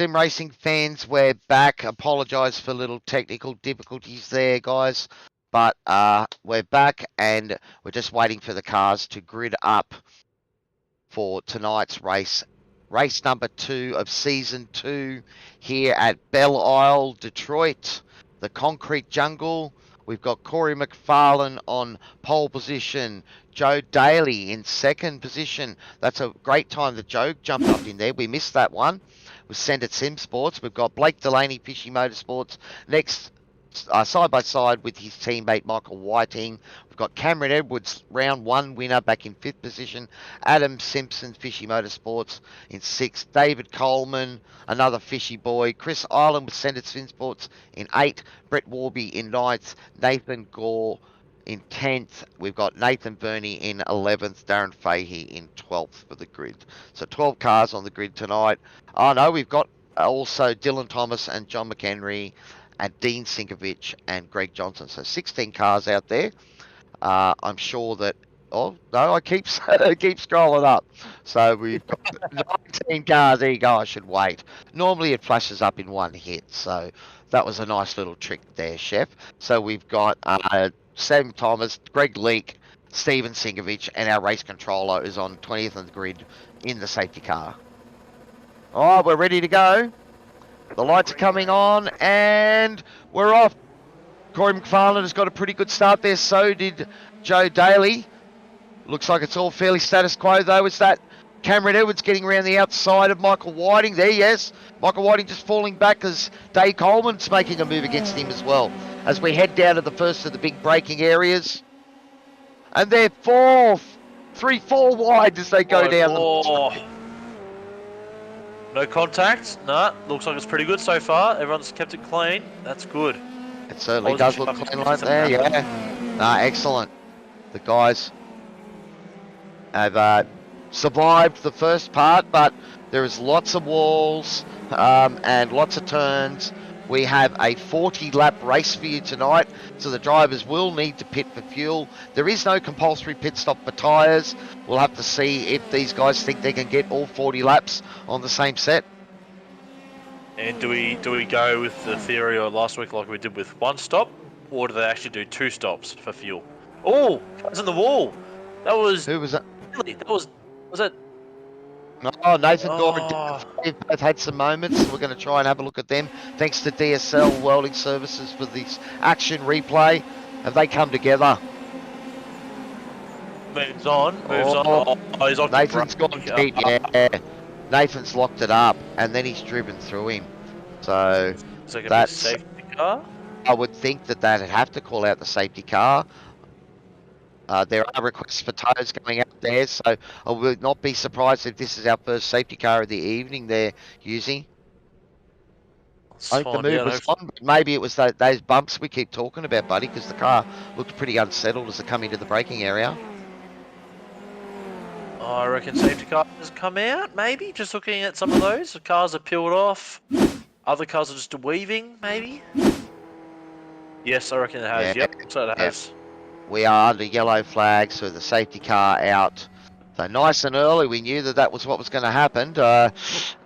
Sim Racing fans, we're back. Apologise for little technical difficulties there, guys. But we're back and we're just waiting for the cars to grid up for tonight's race. Race number 2 of Season 2 here at Belle Isle, Detroit, the Concrete Jungle. We've got Corey Mcfarland on pole position, Joe Daly in second position. That's a great time that Joe jumped up in there. We missed that one. We sent it Sim Sports. We've got Blake Delaney, Fishy Motorsports, next side by side with his teammate Michael Whiting. We've got Cameron Edwards, round 1 winner, back in 5th position. Adam Simpson, Fishy Motorsports in 6th. David Coleman, another Fishy boy. Chris Island with Sendit Spin Sports in 8th. Brett Warby in 9th. Nathan Gore in 10th. We've got Nathan Burney in 11th. Darren Fahey in 12th for the grid. So 12 cars on the grid tonight. Oh no, we've got also Dylan Thomas and John McHenry and Dean Sinkovich and Greg Johnson. So 16 cars out there. I'm sure that, oh no, I keep scrolling up. So we've got 19 cars. There you go. I should wait. Normally it flashes up in one hit. So that was a nice little trick there, Chef. So we've got Sam Thomas, Greg Leake, Stephen Sinkovich, and our race controller is on 20th on the grid in the safety car. All right, we're ready to go. The lights are coming on, and we're off. Corey Mcfarland has got a pretty good start there. So did Joe Daly. Looks like it's all fairly status quo, though. It's that Cameron Edwards getting around the outside of Michael Whiting there, yes. Michael Whiting just falling back as Dave Coleman's making a move against him as well. As we head down to the first of the big braking areas. And they're 3-4 wide as they go down the... No contact? Nah, looks like it's pretty good so far. Everyone's kept it clean. That's good. It certainly does look clean like there, yeah. Nah, excellent. The guys have survived the first part, but there is lots of walls and lots of turns. We have a 40-lap race for you tonight, so the drivers will need to pit for fuel. There is no compulsory pit stop for tyres. We'll have to see if these guys think they can get all 40 laps on the same set. And do we go with the theory of last week like we did with 1 stop, or do they actually do 2 stops for fuel? Oh, it was in the wall. That was... Who was that? That was it? Oh, Nathan Gore and Dave both had some moments. We're going to try and have a look at them. Thanks to DSL Welding Services for this action replay. Have they come together? Moves on. Oh, he's locked Nathan's gone deep, yeah. Nathan's locked it up, and then he's driven through him. So that's a safety car? I would think that they'd have to call out the safety car. There are requests for tows going out there, so I would not be surprised if this is our first safety car of the evening they're using. I think the move was on, but maybe it was those bumps we keep talking about, buddy, because the car looked pretty unsettled as it come into the braking area. Oh, I reckon safety car has come out, maybe? Just looking at some of those. The cars are peeled off. Other cars are just weaving, maybe? Yes, I reckon it has. Yeah. Yep, so it has. We are under yellow flags, so the safety car out. So nice and early, we knew that was what was going to happen.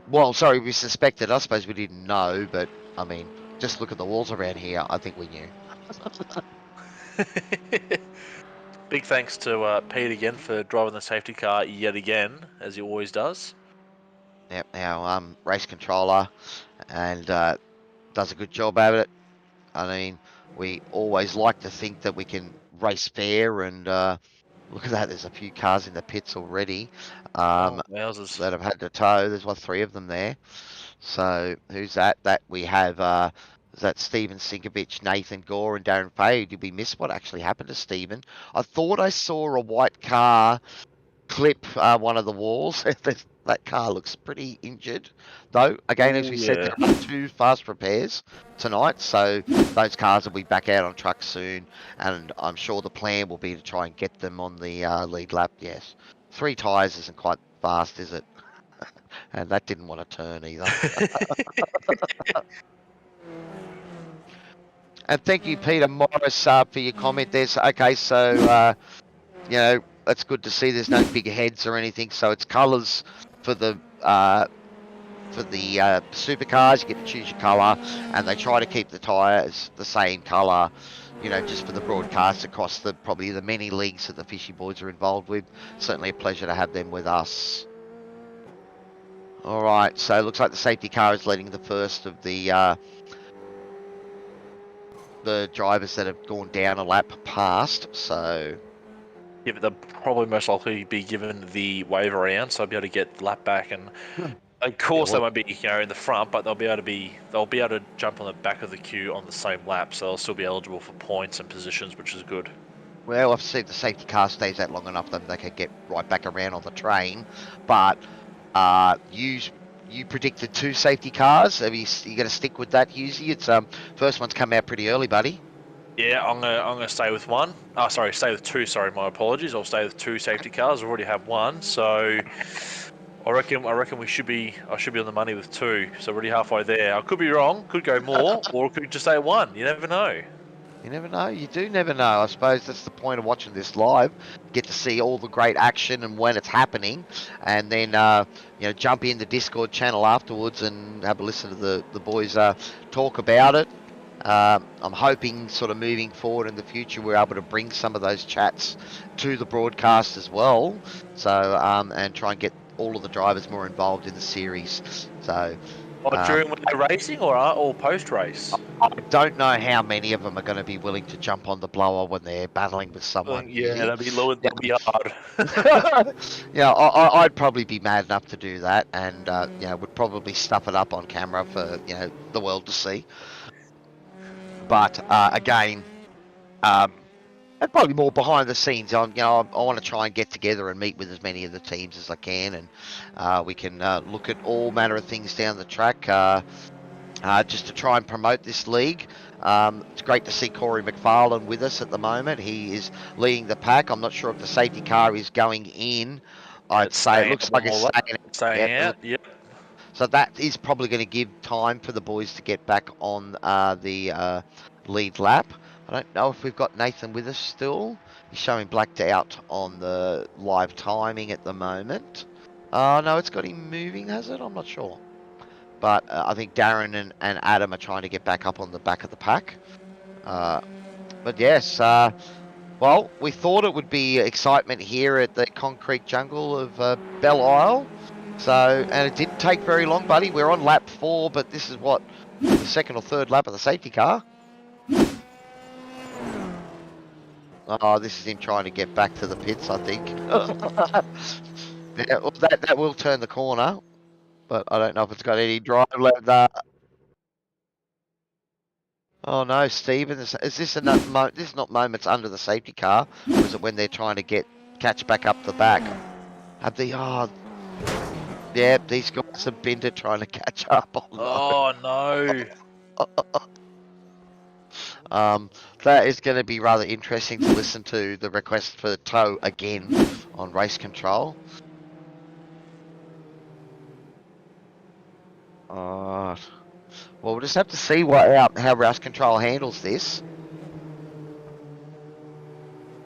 Well, sorry, we suspected. I suppose we didn't know, but, I mean, just look at the walls around here. I think we knew. Big thanks to Pete again for driving the safety car yet again, as he always does. Yep, our race controller, and does a good job at it. I mean, we always like to think that we can race fair, and look at that, there's a few cars in the pits already that have had to tow. There's 3 of them there. So who's that? That we have is that Stephen Sinkovich, Nathan Gore, and Darren Fahey. Did we miss what actually happened to Stephen? I thought I saw a white car clip one of the walls. That car looks pretty injured, though. Again, as we said, there are 2 fast repairs tonight, so those cars will be back out on truck soon, and I'm sure the plan will be to try and get them on the lead lap. Yes, 3 tyres isn't quite fast, is it? And that didn't want to turn either. And thank you, Peter Morris, for your comment there. So, okay, so you know, that's good to see. There's no big heads or anything, so it's colours for the for the supercars, you get to choose your colour, and they try to keep the tyres the same colour, you know, just for the broadcast across probably the many leagues that the Fishy Boys are involved with. Certainly a pleasure to have them with us. All right, so it looks like the safety car is leading the first of the drivers that have gone down a lap past, so... Yeah, but they'll probably most likely be given the wave around, so I'll be able to get the lap back. And of course, they won't be, you know, in the front, but they'll be able to jump on the back of the queue on the same lap, so they'll still be eligible for points and positions, which is good. Well, I've seen the safety car stays that long enough that they can get right back around on the train, but you predicted 2 safety cars. Are you going to stick with that, Husey? It's first one's come out pretty early, buddy. Yeah, I'm gonna stay with one. Oh, sorry, stay with 2. Sorry, my apologies. I'll stay with 2 safety cars. I already have 1, so I reckon I should be on the money with 2. So already halfway there. I could be wrong. Could go more, or it could just stay 1. You never know. You never know. You do never know. I suppose that's the point of watching this live. Get to see all the great action and when it's happening, and then you know, jump in the Discord channel afterwards and have a listen to the boys talk about it. I'm hoping sort of moving forward in the future we're able to bring some of those chats to the broadcast as well. So and try and get all of the drivers more involved in the series. So. During when they're racing or post race? I don't know how many of them are going to be willing to jump on the blower when they're battling with someone. Yeah, that'd be hard. Yeah, I'd probably be mad enough to do that, and you know, would probably stuff it up on camera for, you know, the world to see. But again, and probably more behind the scenes. I want to try and get together and meet with as many of the teams as I can, and we can look at all manner of things down the track, just to try and promote this league. It's great to see Corey Mcfarland with us at the moment. He is leading the pack. I'm not sure if the safety car is going in. I'd say it looks like it's staying out. Yep. So that is probably going to give time for the boys to get back on the lead lap. I don't know if we've got Nathan with us still. He's showing blacked out on the live timing at the moment. No, it's got him moving, has it? I'm not sure. But I think Darren and Adam are trying to get back up on the back of the pack. But yes, well, we thought it would be excitement here at the concrete jungle of Belle Isle. So, and it didn't take very long, buddy. We're on lap 4, but this is what, the second or third lap of the safety car. Oh, this is him trying to get back to the pits, I think. Yeah, well, that will turn the corner, but I don't know if it's got any drive left. Oh no, Stephen, is this enough? This is not moments under the safety car, or is it when they're trying to catch back up the back? Have they? Oh, yeah, these guys have been trying to catch up. Oh no. That is going to be rather interesting to listen to the request for the tow again on race control. Well, we'll just have to see how race control handles this.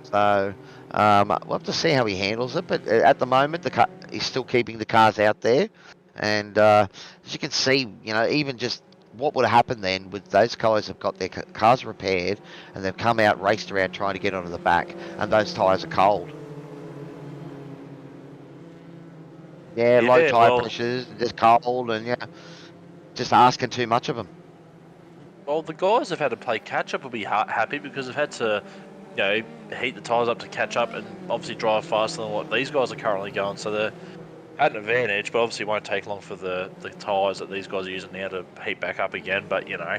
So we'll have to see how he handles it. But at the moment, he's still keeping the cars out there, and as you can see, you know, even just what would have happened then with those guys have got their cars repaired and they've come out, raced around trying to get onto the back, and those tyres are cold. Yeah, low tyre pressures, just cold, and yeah, just asking too much of them. Well, the guys have had to play catch up will be happy because they've had to, you know, heat the tyres up to catch up and obviously drive faster than what these guys are currently going. So they're at an advantage, but obviously it won't take long for the tyres that these guys are using now to heat back up again. But, you know,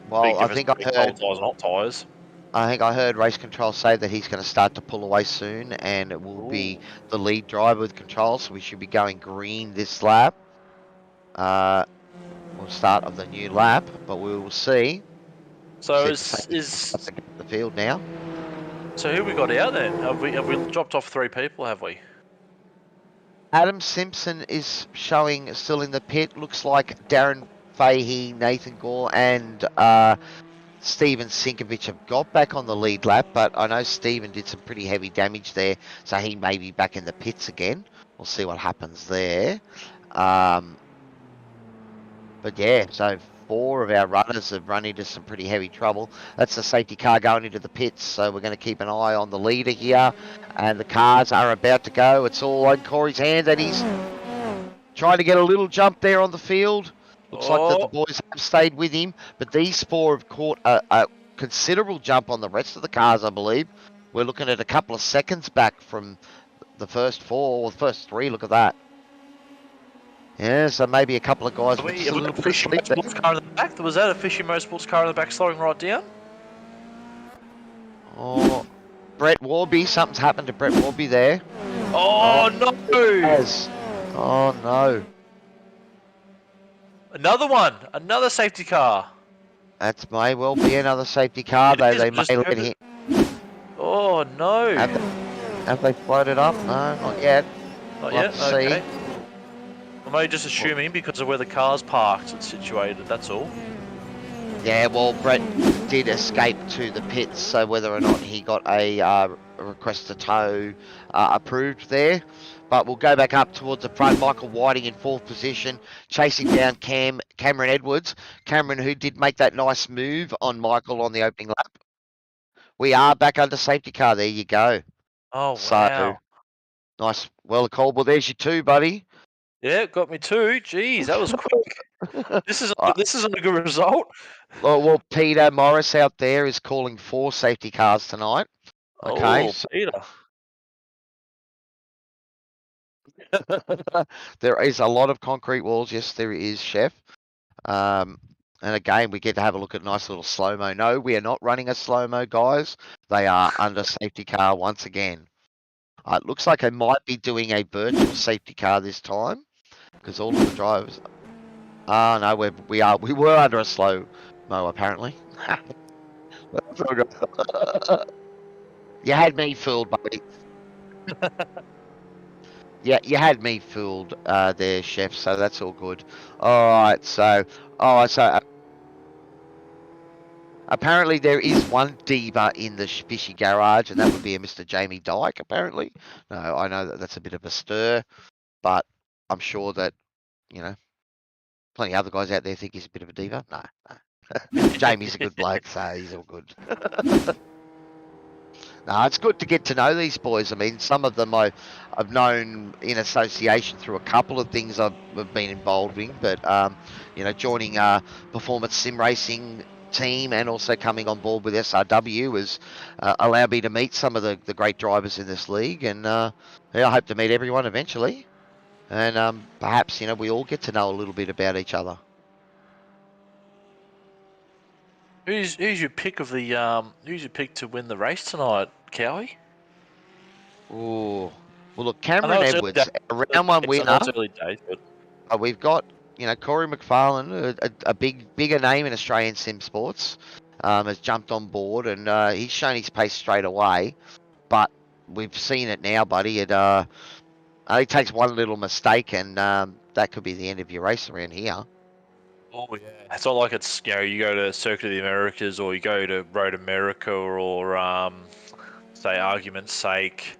well, I think I heard cold tyres and hot tyres. I think I heard race control say that he's going to start to pull away soon, and it will be the lead driver with control. So we should be going green this lap. Start of the new lap, but we will see. So is the field now? So who we got out then? Have we dropped off 3 people? Have we? Adam Simpson is showing still in the pit. Looks like Darren Fahey, Nathan Gore, and Steven Sinkovich have got back on the lead lap, but I know Steven did some pretty heavy damage there, so he may be back in the pits again. We'll see what happens there. But yeah, so 4 of our runners have run into some pretty heavy trouble. That's the safety car going into the pits, so we're going to keep an eye on the leader here. And the cars are about to go. It's all in Corey's hands, and he's trying to get a little jump there on the field. Looks like that the Oh, boys have stayed with him, but these 4 have caught a considerable jump on the rest of the cars, I believe. We're looking at a couple of seconds back from the first 4, or the first 3, look at that. Yeah, so maybe a couple of guys with just a little bit of sleep there. Motorsports car in the back? Was that a Fishy Motorsports car in the back slowing right down? Oh, Brett Warby, something's happened to Brett Warby there. Oh, no! Yes. Oh no. Another one! Another safety car! That may well be another safety car, though they may let him. Oh no! Have they floated up? No, not yet. Not We'll yet? have to see. Okay. I'm only just assuming because of where the car's parked and situated, that's all. Yeah, well, Brett did escape to the pits, so whether or not he got a request to tow approved there. But we'll go back up towards the front. Michael Whiting in 4th position, chasing down Cameron Edwards. Cameron, who did make that nice move on Michael on the opening lap. We are back under safety car. There you go. Oh, So, wow. nice. Well, Cole, well, there's you 2, buddy. Yeah, got me too. Jeez, that was quick. This isn't a good result. Well, Peter Morris out there is calling 4 safety cars tonight. Okay. Oh, So Peter. there is a lot of concrete walls. Yes, there is, Chef. And again, we get to have a look at nice little slow-mo. No, we are not running a slow-mo, guys. They are under safety car once again. It looks like I might be doing a virtual safety car this time because all of the drivers. Oh no, we were under a slow-mo apparently. You had me fooled, buddy. Yeah, you had me fooled there, Chef, so that's all good. Alright, so apparently there is one diva in the fishy garage, and that would be a Mr. Jamie Dyke, apparently. No, I know that that's a bit of a stir, but I'm sure that, you know, plenty of other guys out there think he's a bit of a diva. No. Jamie's a good bloke, so he's all good. No, it's good to get to know these boys. I mean, some of them I've known in association through a couple of things I've been involved in, but you know, joining a performance sim racing team and also coming on board with SRW has allowed me to meet some of the great drivers in this league, and yeah, I hope to meet everyone eventually, and perhaps, you know, we all get to know a little bit about each other. Who's your pick of the who's your pick to win the race tonight, Cowie? Ooh. Well, look, Cameron Edwards, a round 1 winner. I know it's early days, but We've got, you know, Corey Mcfarland, a bigger name in Australian sim sports, has jumped on board, and he's shown his pace straight away. But we've seen it now, buddy. It only takes one little mistake, and that could be the end of your race around here. oh yeah, it's not like it's, you know, you go to Circuit of the Americas or you go to Road America or say argument's sake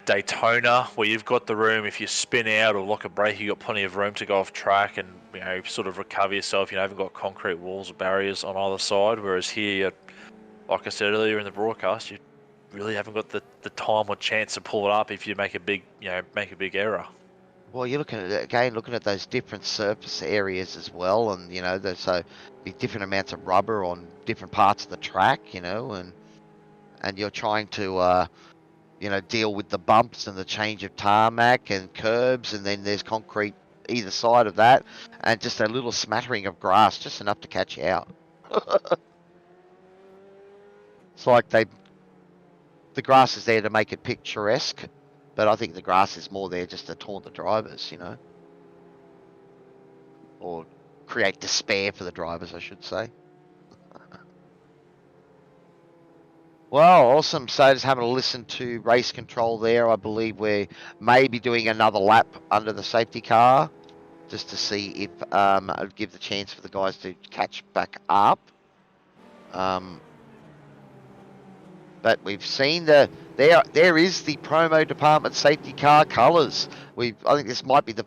Daytona, where you've got the room. If you spin out or lock a brake, you've got plenty of room to go off track and, you know, sort of recover yourself. You haven't got concrete walls or barriers on either side. Whereas here, like I said earlier in the broadcast, you really haven't got the time or chance to pull it up if you make a big error. Well, you're looking at those different surface areas as well, and you know, there's the different amounts of rubber on different parts of the track, you know, and you're trying to you know, deal with the bumps and the change of tarmac and curbs, and then there's concrete either side of that, and just a little smattering of grass, just enough to catch you out. It's like the grass is there to make it picturesque, but I think the grass is more there just to taunt the drivers, you know, or create despair for the drivers, I should say. Well, awesome. So just having a listen to race control there. I believe we're maybe doing another lap under the safety car just to see if I'll give the chance for the guys to catch back up. But we've seen there is the promo department safety car colours. I think this might be the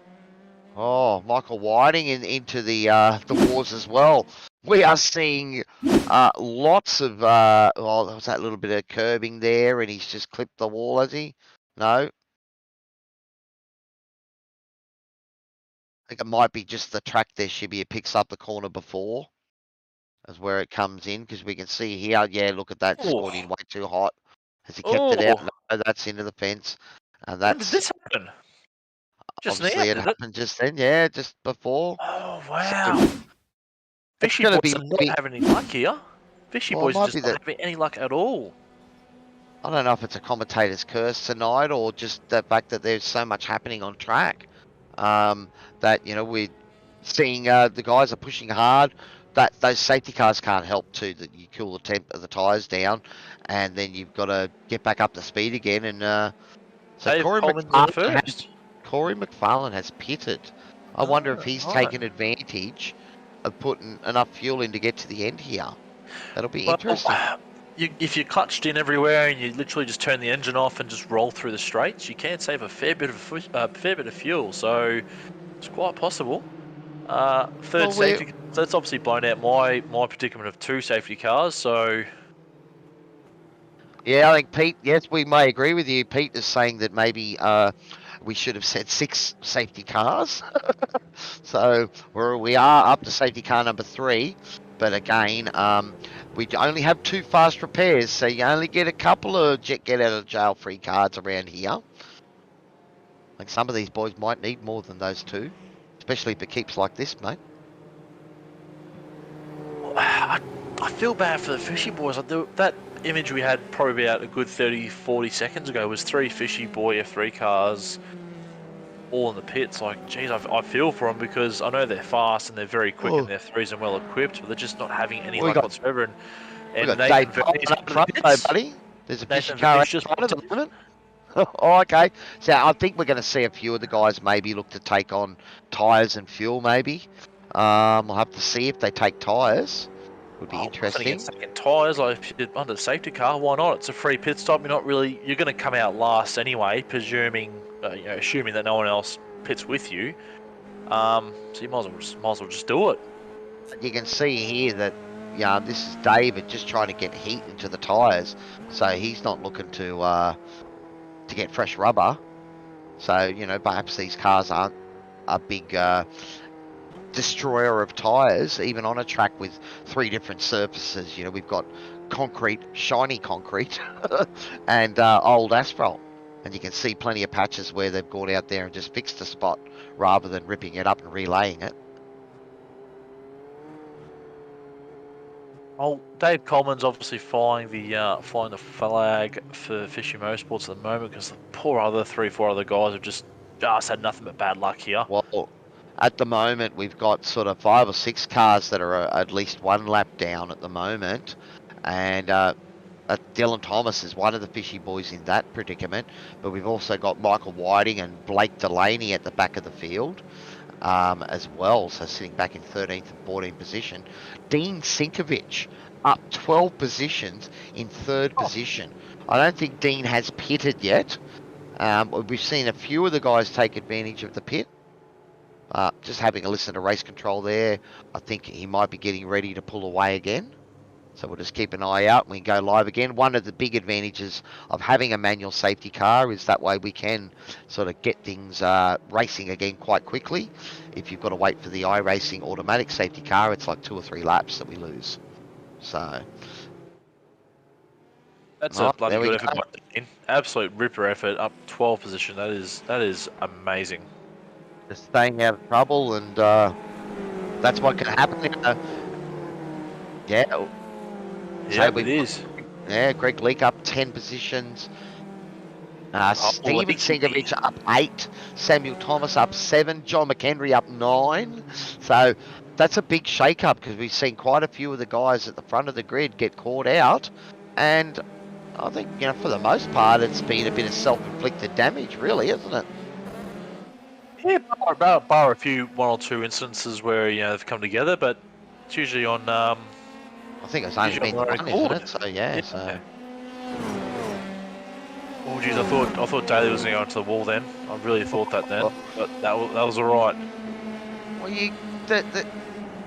Oh, Michael Whiting into the wars as well. We are seeing lots of well, there was that little bit of curbing there, and he's just clipped the wall, has he? No, I think it might be just the track there. Shibby, it picks up the corner before, is where it comes in, because we can see here. Yeah, look at that, just Oh, going in way too hot. Has he kept it out? oh, No, that's into the fence, and when did that's this happen? Just now, obviously it did it? happened just then. Yeah, just before. Oh, So wow. it's Fishy going to boys be are not maybe. having any luck here. Fishy Well, it boys are might just be not that. having any luck at all. I don't know if it's a commentator's curse tonight or just the fact that there's so much happening on track. That we're seeing the guys are pushing hard. That those safety cars can't help too. That you cool the temp of the tires down, and then you've got to get back up to speed again. And so Dave Coleman's in first. Corey McFarland has pitted. I wonder if Oh, he's right. taken advantage of putting enough fuel in to get to the end here. That'll be Well, interesting. if you're clutched in everywhere and you literally just turn the engine off and just roll through the straights, you can save a fair bit of fuel. So it's quite possible. Third Well, we safety. So that's obviously blown out my predicament of 2 safety cars. So Yeah, I think Pete, yes, we may agree with you. Pete is saying that maybe we should have said 6 safety cars. So we are up to safety car number 3. But again, we only have 2 fast repairs, so you only get a couple of get out of jail free cards around here. Like some of these boys might need more than those 2, especially if it keeps like this, mate. I feel bad for the fishy boys. That image we had probably about a good 30-40 seconds ago was 3 fishy boy F3 cars all in the pits. Like, geez, I feel for them because I know they're fast and they're very quick and Oh, they're 3s and well equipped, but they're just not having any we luck got whatsoever. we And got Dave Nathan Coleman Vernies up come to the front, though, pits. buddy. There's a fishy Nathan car Vernies out just front at popped the up. moment. Oh, okay. So I think we're going to see a few of the guys maybe look to take on tyres and fuel, maybe. We'll have to see if they take tyres. Would be Nothing interesting. against taking tyres. Like, if you're under the safety car, why not? It's a free pit stop. You're going to come out last anyway, assuming that no one else pits with you. So you might as well just do it. You can see here that this is David just trying to get heat into the tyres, so he's not looking to get fresh rubber. So perhaps these cars aren't a big destroyer of tyres, even on a track with 3 different surfaces. We've got concrete, shiny concrete, and old asphalt. And you can see plenty of patches where they've gone out there and just fixed the spot rather than ripping it up and relaying it. Oh, Dave Coleman's obviously flying the flag for Fishy Motorsports at the moment because the poor other 3-4 other guys have just had nothing but bad luck here. Well, at the moment, we've got sort of 5 or 6 cars that are at least 1 lap down at the moment. And Dylan Thomas is one of the fishy boys in that predicament. But we've also got Michael Whiting and Blake Delaney at the back of the field as well. So sitting back in 13th and 14th position. Dean Sinkovich up 12 positions in 3rd position. I don't think Dean has pitted yet. We've seen a few of the guys take advantage of the pit. Just having a listen to race control there, I think he might be getting ready to pull away again. So we'll just keep an eye out and we can go live again. One of the big advantages of having a manual safety car is that way we can sort of get things racing again quite quickly. If you've got to wait for the iRacing automatic safety car, it's like 2 or 3 laps that we lose. So That's a bloody there we good go. effort by Dean. Absolute ripper effort, up 12 position. That is amazing. Just staying out of trouble, and that's what can happen. Yeah. Yeah, it is. Yeah, Greg Leake up 10 positions. Steven Leakey. Sinkovich up 8. Samuel Thomas up 7. John McHenry up 9. So that's a big shake-up because we've seen quite a few of the guys at the front of the grid get caught out. And I think, for the most part, it's been a bit of self-inflicted damage, really, isn't it? Yeah, bar a few 1 or 2 instances where they've come together, but it's usually on. I think it's only been on one, isn't it? So, yeah. So. Oh geez, I thought Daly was going to go into the wall then. I really thought that then, but that was alright. Well,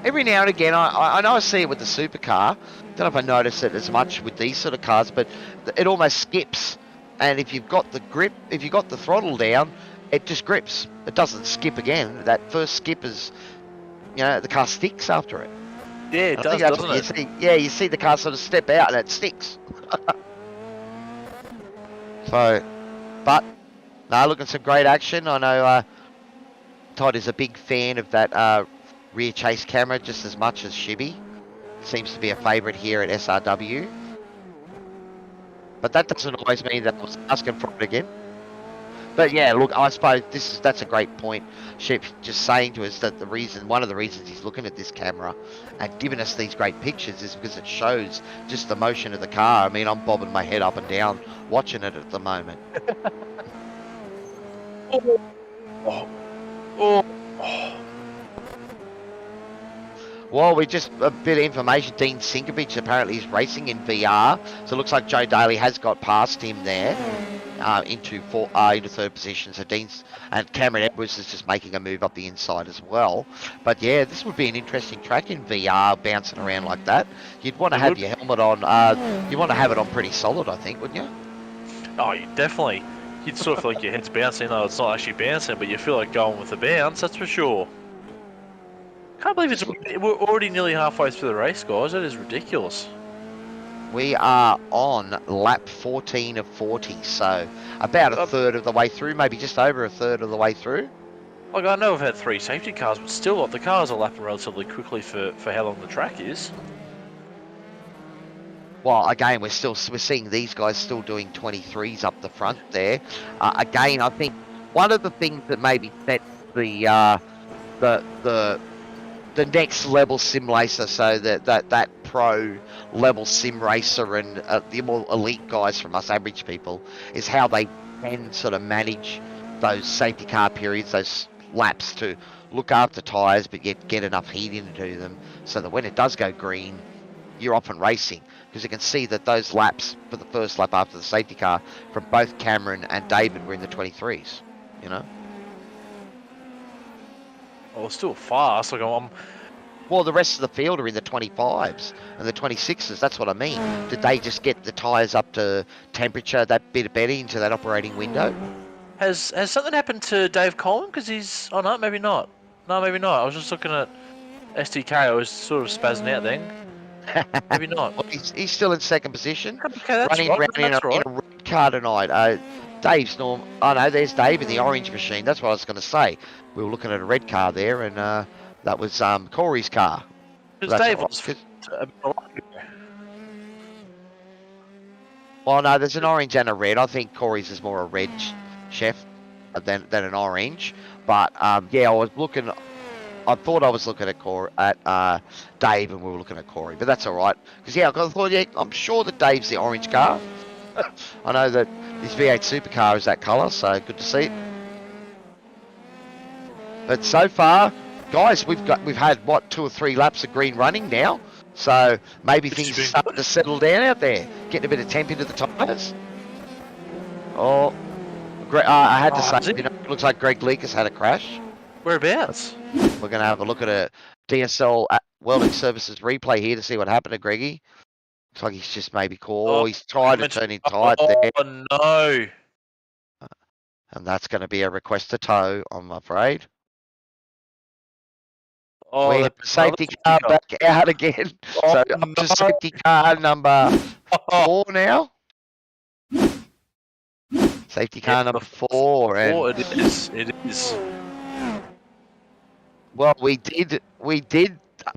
every now and again, I know I see it with the supercar. Don't know if I notice it as much with these sort of cars, but it almost skips. And if you've got the grip, if you've got the throttle down, it just grips. It doesn't skip again. That first skip is, the car sticks after it. Yeah, it does, doesn't it? You see, yeah, you see the car sort of step out and it sticks. So, but no, looking some great action. I know Todd is a big fan of that rear chase camera just as much as Shibby. Seems to be a favourite here at SRW. But that doesn't always mean that I was asking for it again. But yeah, look, I suppose that's a great point. Shep just saying to us that one of the reasons he's looking at this camera and giving us these great pictures is because it shows just the motion of the car. I mean, I'm bobbing my head up and down watching it at the moment. Oh. Well, we just a bit of information. Dean Sinkovich apparently is racing in VR, so it looks like Joe Daly has got past him there into third position. So and Cameron Edwards is just making a move up the inside as well. But yeah, this would be an interesting track in VR, bouncing around like that. You'd want to have your helmet on. You want to have it on pretty solid, I think, wouldn't you? Oh, you definitely. You'd sort of feel like your head's bouncing, though it's not actually bouncing, but you feel like going with the bounce. That's for sure. Can't believe we're already nearly halfway through the race, guys. That is ridiculous. We are on lap 14 of 40, so about a third of the way through, maybe just over a third of the way through. Like, I know we've had 3 safety cars, but still, the cars are lapping relatively quickly for how long the track is. Well, again, we're seeing these guys still doing 23s up the front there. Again, I think one of the things that maybe sets the next level sim racer, so that pro level sim racer and the more elite guys from us average people, is how they can sort of manage those safety car periods, those laps, to look after tyres but yet get enough heat into them so that when it does go green, you're off and racing. Because you can see that those laps for the first lap after the safety car from both Cameron and David were in the 23s, Oh, it's still fast. Like, Well, the rest of the field are in the 25s and the 26s. That's what I mean. Did they just get the tyres up to temperature that bit better into that operating window? Has something happened to Dave Coleman? Because he's... Oh, no, maybe not. No, maybe not. I was just looking at STK. I was sort of spazzing out then. Maybe not. Well, he's still in second position. Okay, that's running right. around That's in a red car tonight. Dave's norm. Oh, no, there's Dave in the orange machine. That's what I was going to say. We were looking at a red car there, and that was Corey's car. Because Dave was... Well, no, there's an orange and a red. I think Corey's is more a red, Chef, than an orange. But, yeah, I thought I was looking at Dave, and we were looking at Corey. But that's all right. Because, yeah, I thought, yeah, I'm sure that Dave's the orange car. I know that his V8 supercar is that colour, so good to see it. But so far, guys, we've had, what, 2 or 3 laps of green running now. So maybe things are starting to settle down out there. Getting a bit of temp into the tyres. Oh, I had to say, it looks like Greg Leak has had a crash. Whereabouts? We're going to have a look at a DSL Welding Services replay here to see what happened to Greggy. Looks like he's just maybe caught. Oh, he's tried to turn in tight there. Oh, no. And that's going to be a request to tow, I'm afraid. Oh, the safety car back out again. Oh, so up to safety car number 4 now. Safety car number 4. And it is. Well, we did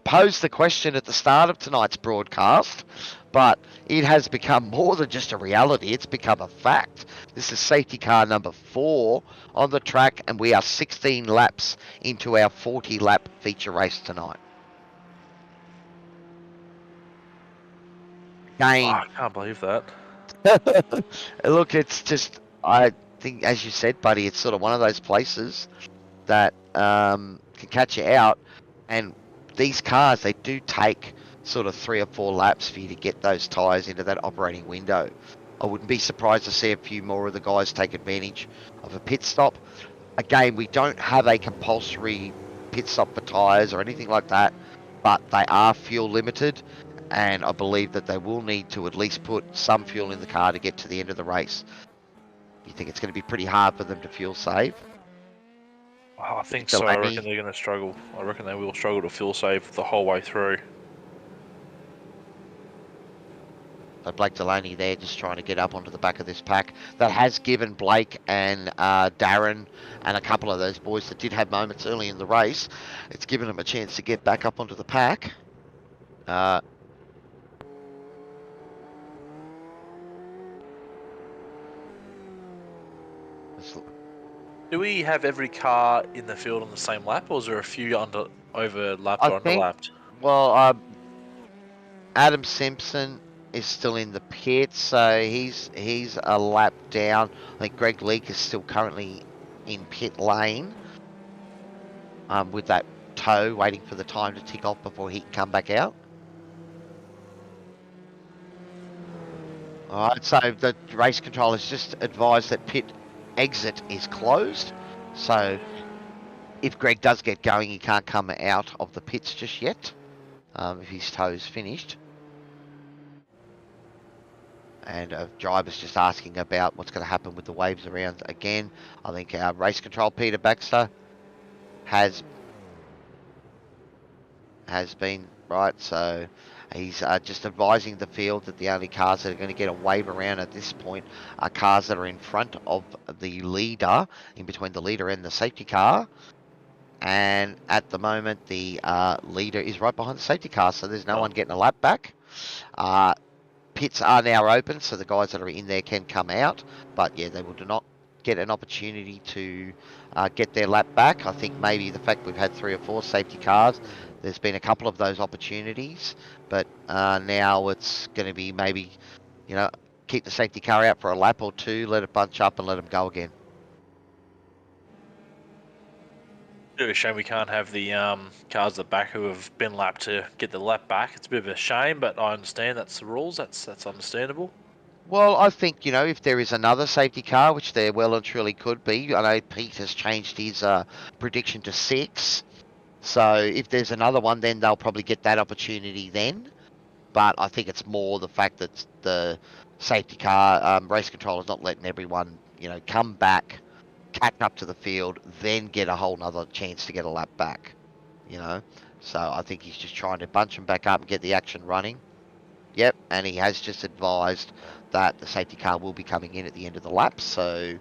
pose the question at the start of tonight's broadcast, but it has become more than just a reality. It's become a fact. This is safety car number 4 on the track, and we are 16 laps into our 40-lap feature race tonight. Again, I can't believe that. Look, it's just, I think, as you said, buddy, it's sort of one of those places that can catch you out, and these cars, they do take sort of 3 or 4 laps for you to get those tyres into that operating window. I wouldn't be surprised to see a few more of the guys take advantage of a pit stop. Again, we don't have a compulsory pit stop for tyres or anything like that, but they are fuel limited, and I believe that they will need to at least put some fuel in the car to get to the end of the race. You think it's going to be pretty hard for them to fuel save? I think so. I Delaney? reckon they're going to struggle. I reckon they will struggle to fuel save the whole way through. So Blake Delaney there just trying to get up onto the back of this pack. That has given Blake and Darren and a couple of those boys that did have moments early in the race, it's given them a chance to get back up onto the pack. Do we have every car in the field on the same lap, or is there a few overlapped or underlapped? Well, Adam Simpson is still in the pit, so he's a lap down. I think Greg Leake is still currently in pit lane with that toe, waiting for the time to tick off before he can come back out. Alright, so the race control has just advised that pit exit is closed. So if Greg does get going, he can't come out of the pits just yet, if his toe's finished. And driver's just asking about what's going to happen with the waves around again. I think our race control, Peter Baxter, has been right. So he's just advising the field that the only cars that are going to get a wave around at this point are cars that are in front of the leader, in between the leader and the safety car. And at the moment, the leader is right behind the safety car, so there's no one getting a lap back. Pits are now open, so the guys that are in there can come out. But yeah, they will not get an opportunity to get their lap back. I think maybe the fact we've had 3 or 4 safety cars, there's been a couple of those opportunities. But now it's going to be maybe, keep the safety car out for a lap or 2, let it bunch up and let them go again. Bit of a shame we can't have the cars at the back who have been lapped to get the lap back. It's a bit of a shame, but I understand that's the rules. That's understandable. Well, I think, if there is another safety car, which there well and truly could be, I know Pete has changed his prediction to 6. So if there's another one, then they'll probably get that opportunity then. But I think it's more the fact that the safety car race control is not letting everyone, come back, catch up to the field, then get a whole nother chance to get a lap back, So I think he's just trying to bunch them back up and get the action running. Yep, and he has just advised that the safety car will be coming in at the end of the lap. So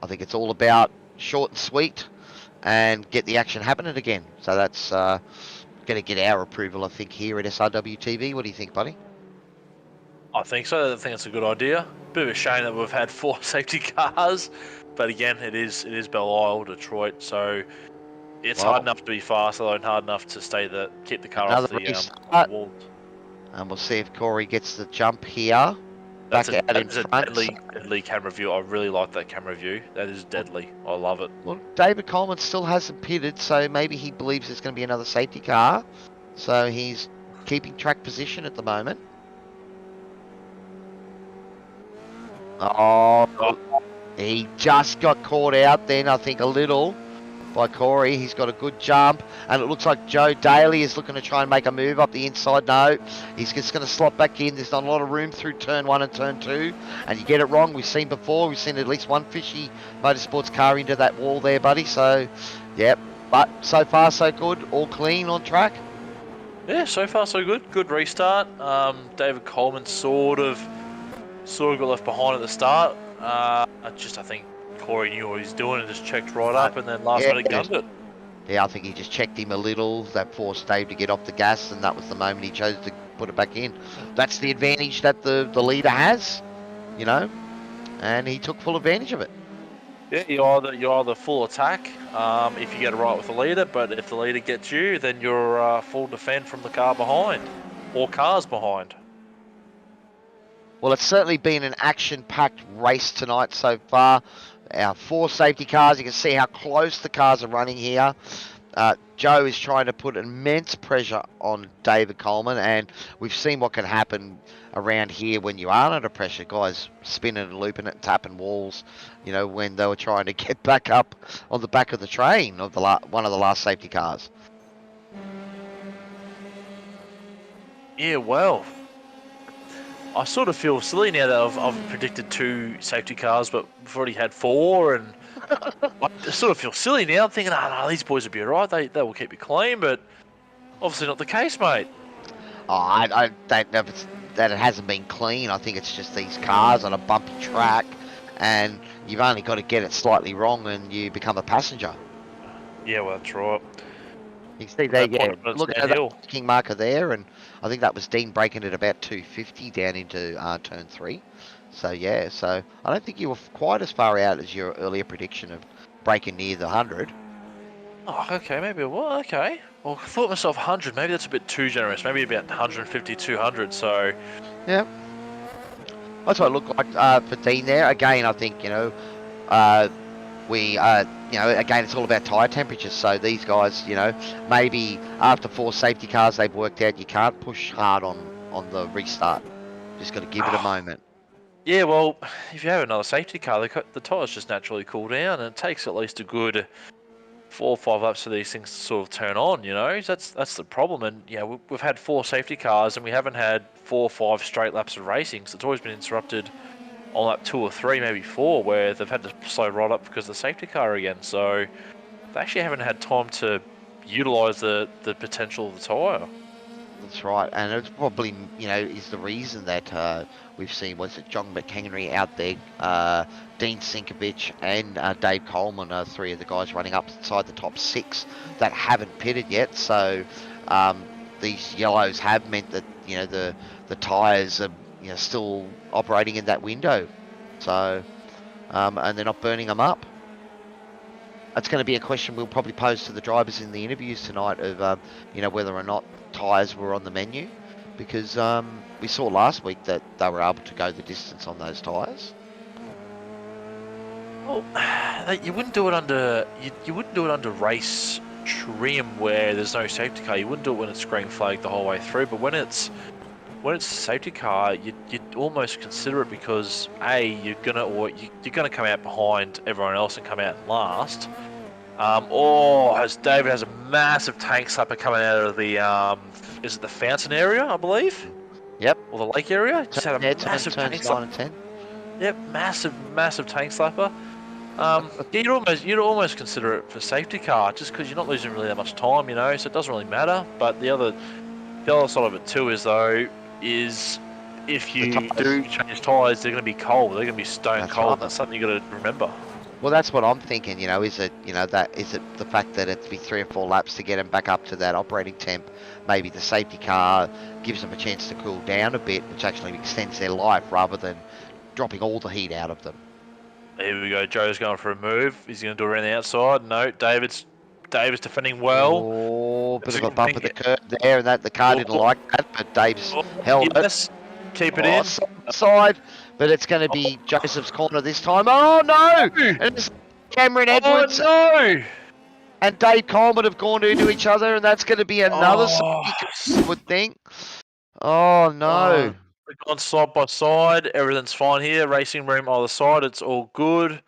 I think it's all about short and sweet and get the action happening again. So that's going to get our approval, I think, here at SRW TV. What do you think, buddy? I think so. I think it's a good idea. Bit of a shame that we've had 4 safety cars, but again, it is Belle Isle, Detroit, so it's hard enough to be fast, although hard enough to keep the car off the wall. And we'll see if Corey gets the jump here. That's a deadly camera view. I really like that camera view. That is deadly. I love it. Well, David Coleman still hasn't pitted, so maybe he believes there's going to be another safety car. So he's keeping track position at the moment. Oh, he just got caught out then, I think, a little by Corey. He's got a good jump, and it looks like Joe Daly is looking to try and make a move up the inside. No, he's just going to slot back in. There's not a lot of room through turn 1 and turn 2, and you get it wrong. We've seen before. We've seen at least one fishy motorsports car into that wall there, buddy. So, yep. But so far, so good. All clean on track. Yeah, so far, so good. Good restart. David Coleman sort of got left behind at the start. I think Corey knew what he was doing and just checked right up, and then last minute gunned it. Yeah, I think he just checked him a little. That forced Dave to get off the gas, and that was the moment he chose to put it back in. That's the advantage that the leader has, and he took full advantage of it. Yeah, you either full attack if you get it right with the leader, but if the leader gets you, then you're full defend from the car behind, or cars behind. Well, it's certainly been an action-packed race tonight so far. Our 4 safety cars, you can see how close the cars are running here. Joe is trying to put immense pressure on David Coleman, and we've seen what can happen around here when you are under pressure. Guys spinning and looping it, tapping walls. You know, when they were trying to get back up on the back of the train of the one of the last safety cars. Yeah, well, I sort of feel silly now that I've predicted 2 safety cars, but we've already had 4, and I sort of feel silly now. I'm thinking, no, these boys will be alright. They will keep it clean, but obviously not the case, mate. Oh, I don't know if it's that it hasn't been clean. I think it's just these cars on a bumpy track, and you've only got to get it slightly wrong, and you become a passenger. Yeah, well, that's right. You can see there, yeah. Look at that king marker there, and I think that was Dean breaking at about 250 down into turn 3. So yeah, so I don't think you were quite as far out as your earlier prediction of breaking near the 100. Oh, okay, maybe it was. Okay. Well, I thought myself 100. Maybe that's a bit too generous. Maybe about 150, 200. So. Yeah. That's what it looked like for Dean there. Again, I think, you know, again, it's all about tyre temperatures. So these guys, you know, maybe after 4 safety cars, they've worked out you can't push hard on the restart. Just got to give it a moment. Yeah, well, if you have another safety car, the tyres just naturally cool down, and it takes at least a good 4 or 5 laps for these things to sort of turn on, you know? That's the problem. And, yeah, we've had 4 safety cars, and we haven't had 4 or 5 straight laps of racing, so it's always been interrupted on lap 2 or 3, maybe 4, where they've had to slow right up because of the safety car again. So they actually haven't had time to utilise the potential of the tyre. That's right, and it's probably, you know, is the reason that we've seen, was it John McHenry out there, Dean Sinkovich and Dave Coleman are 3 of the guys running up inside the top 6 that haven't pitted yet. So these yellows have meant that, you know, the tyres are, you know, still operating in that window. So and they're not burning them up. That's going to be a question we'll probably pose to the drivers in the interviews tonight of, you know, whether or not tyres were on the menu, because we saw last week that they were able to go the distance on those tyres. Well, you wouldn't do it under you wouldn't do it under race trim where there's no safety car. You wouldn't do it when it's green flag the whole way through. But when it's a safety car, you'd almost consider it, because you're gonna come out behind everyone else and come out last. David has a massive tank slapper coming out of the is it the fountain area, I believe? Yep. Or the lake area? Just had a massive turns tank 9 and 10. Yep, massive tank slapper. You'd almost consider it for safety car, just because you're not losing really that much time, you know. So it doesn't really matter. But the other side of it too is if you do change tyres, they're going to be cold. They're going to be stone cold. Right. That's something you got to remember. Well, that's what I'm thinking. You know, is it the fact that it'd be 3 or 4 laps to get them back up to that operating temp? Maybe the safety car gives them a chance to cool down a bit, which actually extends their life rather than dropping all the heat out of them. Here we go. Joe's going for a move. He's going to do it around the outside. No, David's defending well. Oh, bit of a bump of the curb there, and that the car didn't like that, but Dave's held it. Keep it in. Side, but it's going to be Joseph's corner this time. Oh no! And it's Cameron Edwards. Oh no! And Dave Coleman have gone into each other, and that's going to be another I would think. Oh no! We've gone side by side. Everything's fine here. Racing room either side. It's all good.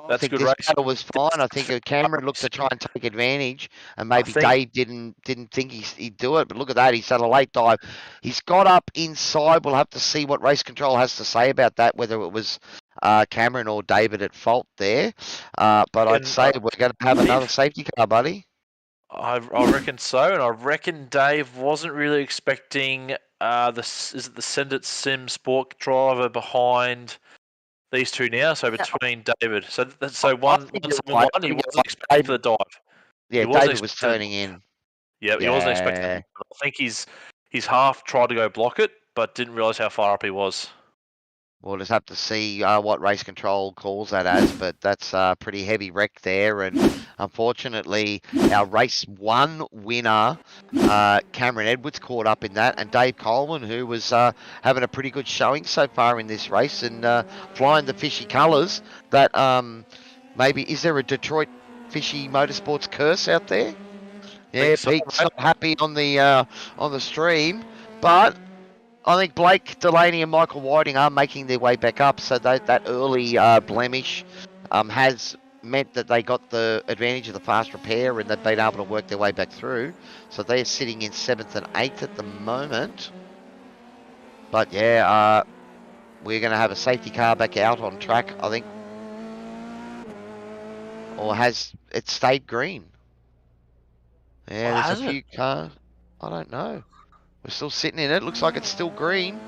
That's good racing. Battle was fine. I think Cameron looked to try and take advantage, and maybe Dave didn't think he'd do it. But look at that, he's done a late dive. He's got up inside. We'll have to see what race control has to say about that, whether it was Cameron or David at fault there. But I'd say we're going to have another safety car, buddy. I reckon so, and I reckon Dave wasn't really expecting the Sendit Sim Sport driver behind these two now, so between David. So one he wasn't expecting for the dive. Yeah, David was turning in. Yeah, he wasn't expecting it. I think he's half tried to go block it, but didn't realise how far up he was. We'll just have to see what race control calls that as, but that's a pretty heavy wreck there. And unfortunately, our race 1 winner, Cameron Edwards, caught up in that. And Dave Coleman, who was having a pretty good showing so far in this race and flying the fishy colours, that maybe, is there a Detroit Fishy Motorsports curse out there? Yeah, so, Pete's mate. not happy on the stream, but I think Blake Delaney and Michael Whiting are making their way back up. So that early blemish has meant that they got the advantage of the fast repair and they've been able to work their way back through. So they're sitting in 7th and 8th at the moment. But yeah, we're going to have a safety car back out on track, I think. Or has it stayed green? Yeah, Well, there's a has it? few cars. I don't know. We're still sitting in it. Looks like it's still green.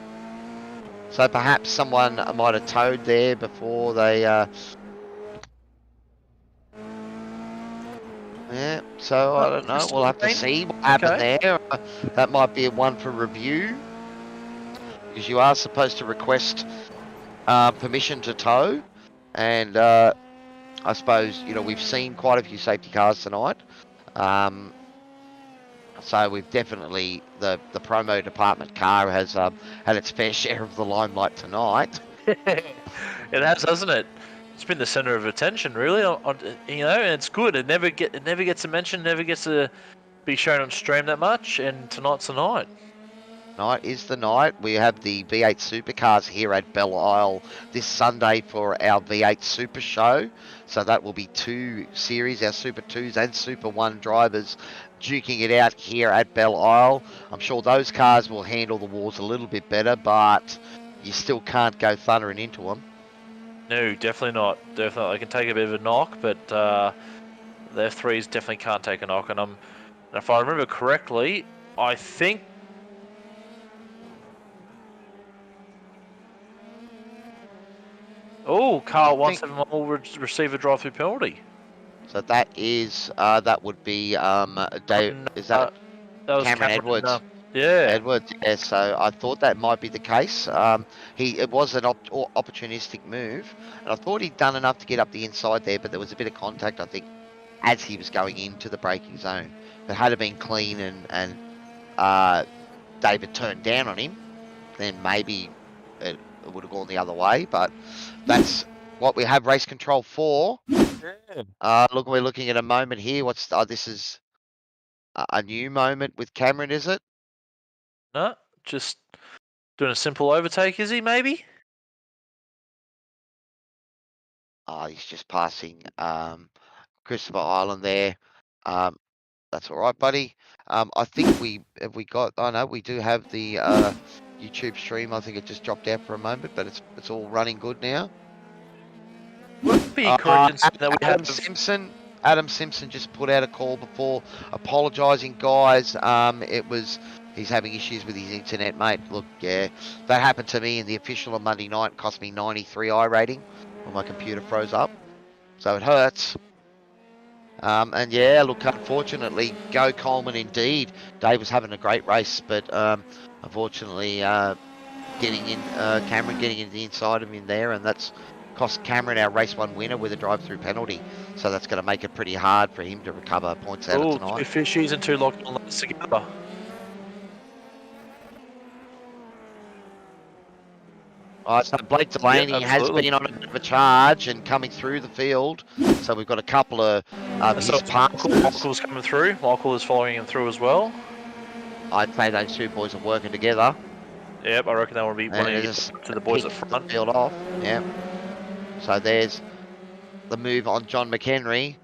So perhaps someone might have towed there before they. Yeah. So I don't know. We'll have to see what happened there. That might be one for review, because you are supposed to request permission to tow, and I suppose we've seen quite a few safety cars tonight. So we've definitely the promo department car has had its fair share of the limelight tonight. It has, hasn't it? It's been the center of attention, really. And it's good. It never gets a mention, never gets to be shown on stream that much. And tonight's the night. Tonight is the night. We have the V8 Supercars here at Belle Isle this Sunday for our V8 Super Show. So that will be 2 series, our Super 2s and Super 1 drivers duking it out here at Belle Isle. I'm sure those cars will handle the wars a little bit better, but you still can't go thundering into them. No, definitely not. Definitely, they can take a bit of a knock, but the F3s definitely can't take a knock. And if I remember correctly, I think. Oh, Carl 171 will receive a drive-through penalty. So that is that would be Dave. Is that Cameron Edwards? Yeah. Edwards. Yeah. So I thought that might be the case. It was an opportunistic move, and I thought he'd done enough to get up the inside there, but there was a bit of contact, I think, as he was going into the braking zone. But had it been clean and David turned down on him, then maybe it would have gone the other way. But that's what we have race control for. Look, we're looking at a moment here. This is a new moment with Cameron, is it? No, just doing a simple overtake, is he, maybe? He's just passing Christopher Island there. That's all right, buddy. I think we got. Oh no, we do have the YouTube stream. I think it just dropped out for a moment, but it's all running good now. Would be correct in saying that we Adam have Simpson. Adam Simpson just put out a call before apologising, guys. He's having issues with his internet, mate. Look, yeah, that happened to me in the official on Monday night. It cost me 93 rating when my computer froze up, so it hurts. And yeah, look, unfortunately, go Coleman indeed. Dave was having a great race, but unfortunately, Cameron getting into the inside of him there, and that's cost Cameron our race 1 winner with a drive-through penalty. So that's going to make it pretty hard for him to recover points out of tonight. 2 fishies and 2 locked on laps together. So Blake Delaney has been on a bit of a charge and coming through the field. So we've got a couple of his passes. Michael's coming through. Michael is following him through as well. I'd say those 2 boys are working together. Yep, I reckon that would be one to the boys at front. Field off. Yep. So there's the move on John McHenry.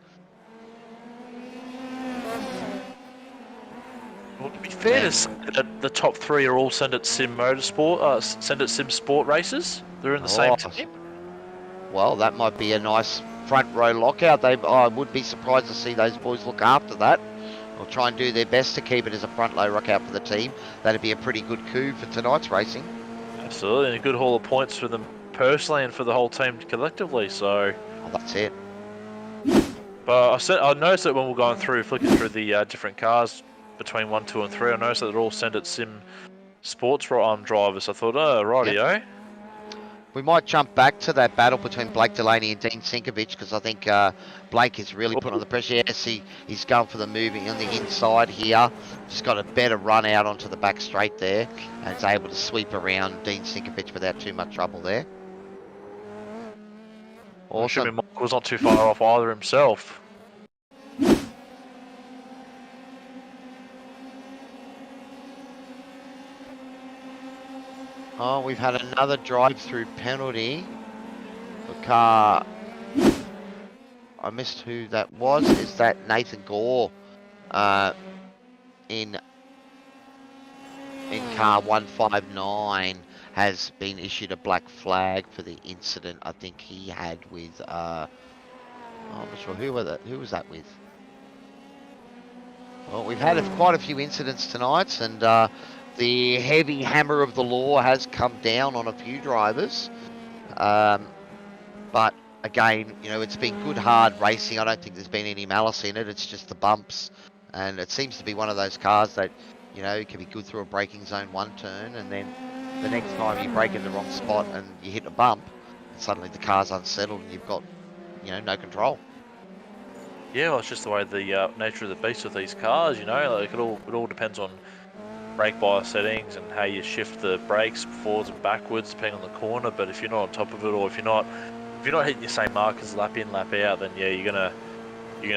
Would it be fair to say that the top 3 are all Send Sim Motorsport, Send Sim Sport races? They're in the same team? Well, that might be a nice front row lockout. I would be surprised to see those boys look after that. Or try and do their best to keep it as a front row lockout for the team. That'd be a pretty good coup for tonight's racing. Absolutely, and a good haul of points for them personally and for the whole team collectively, so... Well, that's it. But I noticed that when we're going through, flicking through the different cars between 1, 2 and 3, I noticed that they're all Send Sim Sports drivers. I thought, oh, rightio. Yep. We might jump back to that battle between Blake Delaney and Dean Sinkovich, because I think Blake is really put on the pressure. Yes, he's going for the moving on the inside here. Just got a better run out onto the back straight there, and is able to sweep around Dean Sinkovich without too much trouble there. Awesome. Michael's not too far off either himself. Oh, we've had another drive-through penalty. The car. I missed who that was. Is that Nathan Gore? In car 159 has been issued a black flag for the incident I think he had with I'm not sure who was that with. Well, we've had quite a few incidents tonight, and the heavy hammer of the law has come down on a few drivers. But again, you know, it's been good, hard racing. I don't think there's been any malice in it. It's just the bumps, and it seems to be one of those cars that, you know, can be good through a braking zone one turn, and then the next time you brake in the wrong spot and you hit a bump, and suddenly the car's unsettled and you've got, you know, no control. Yeah, well, it's just the way the nature of the beast with these cars, you know, like it all depends on brake bias settings and how you shift the brakes forwards and backwards depending on the corner. But if you're not on top of it, or if you're not hitting your same markers lap in, lap out, then yeah, you're gonna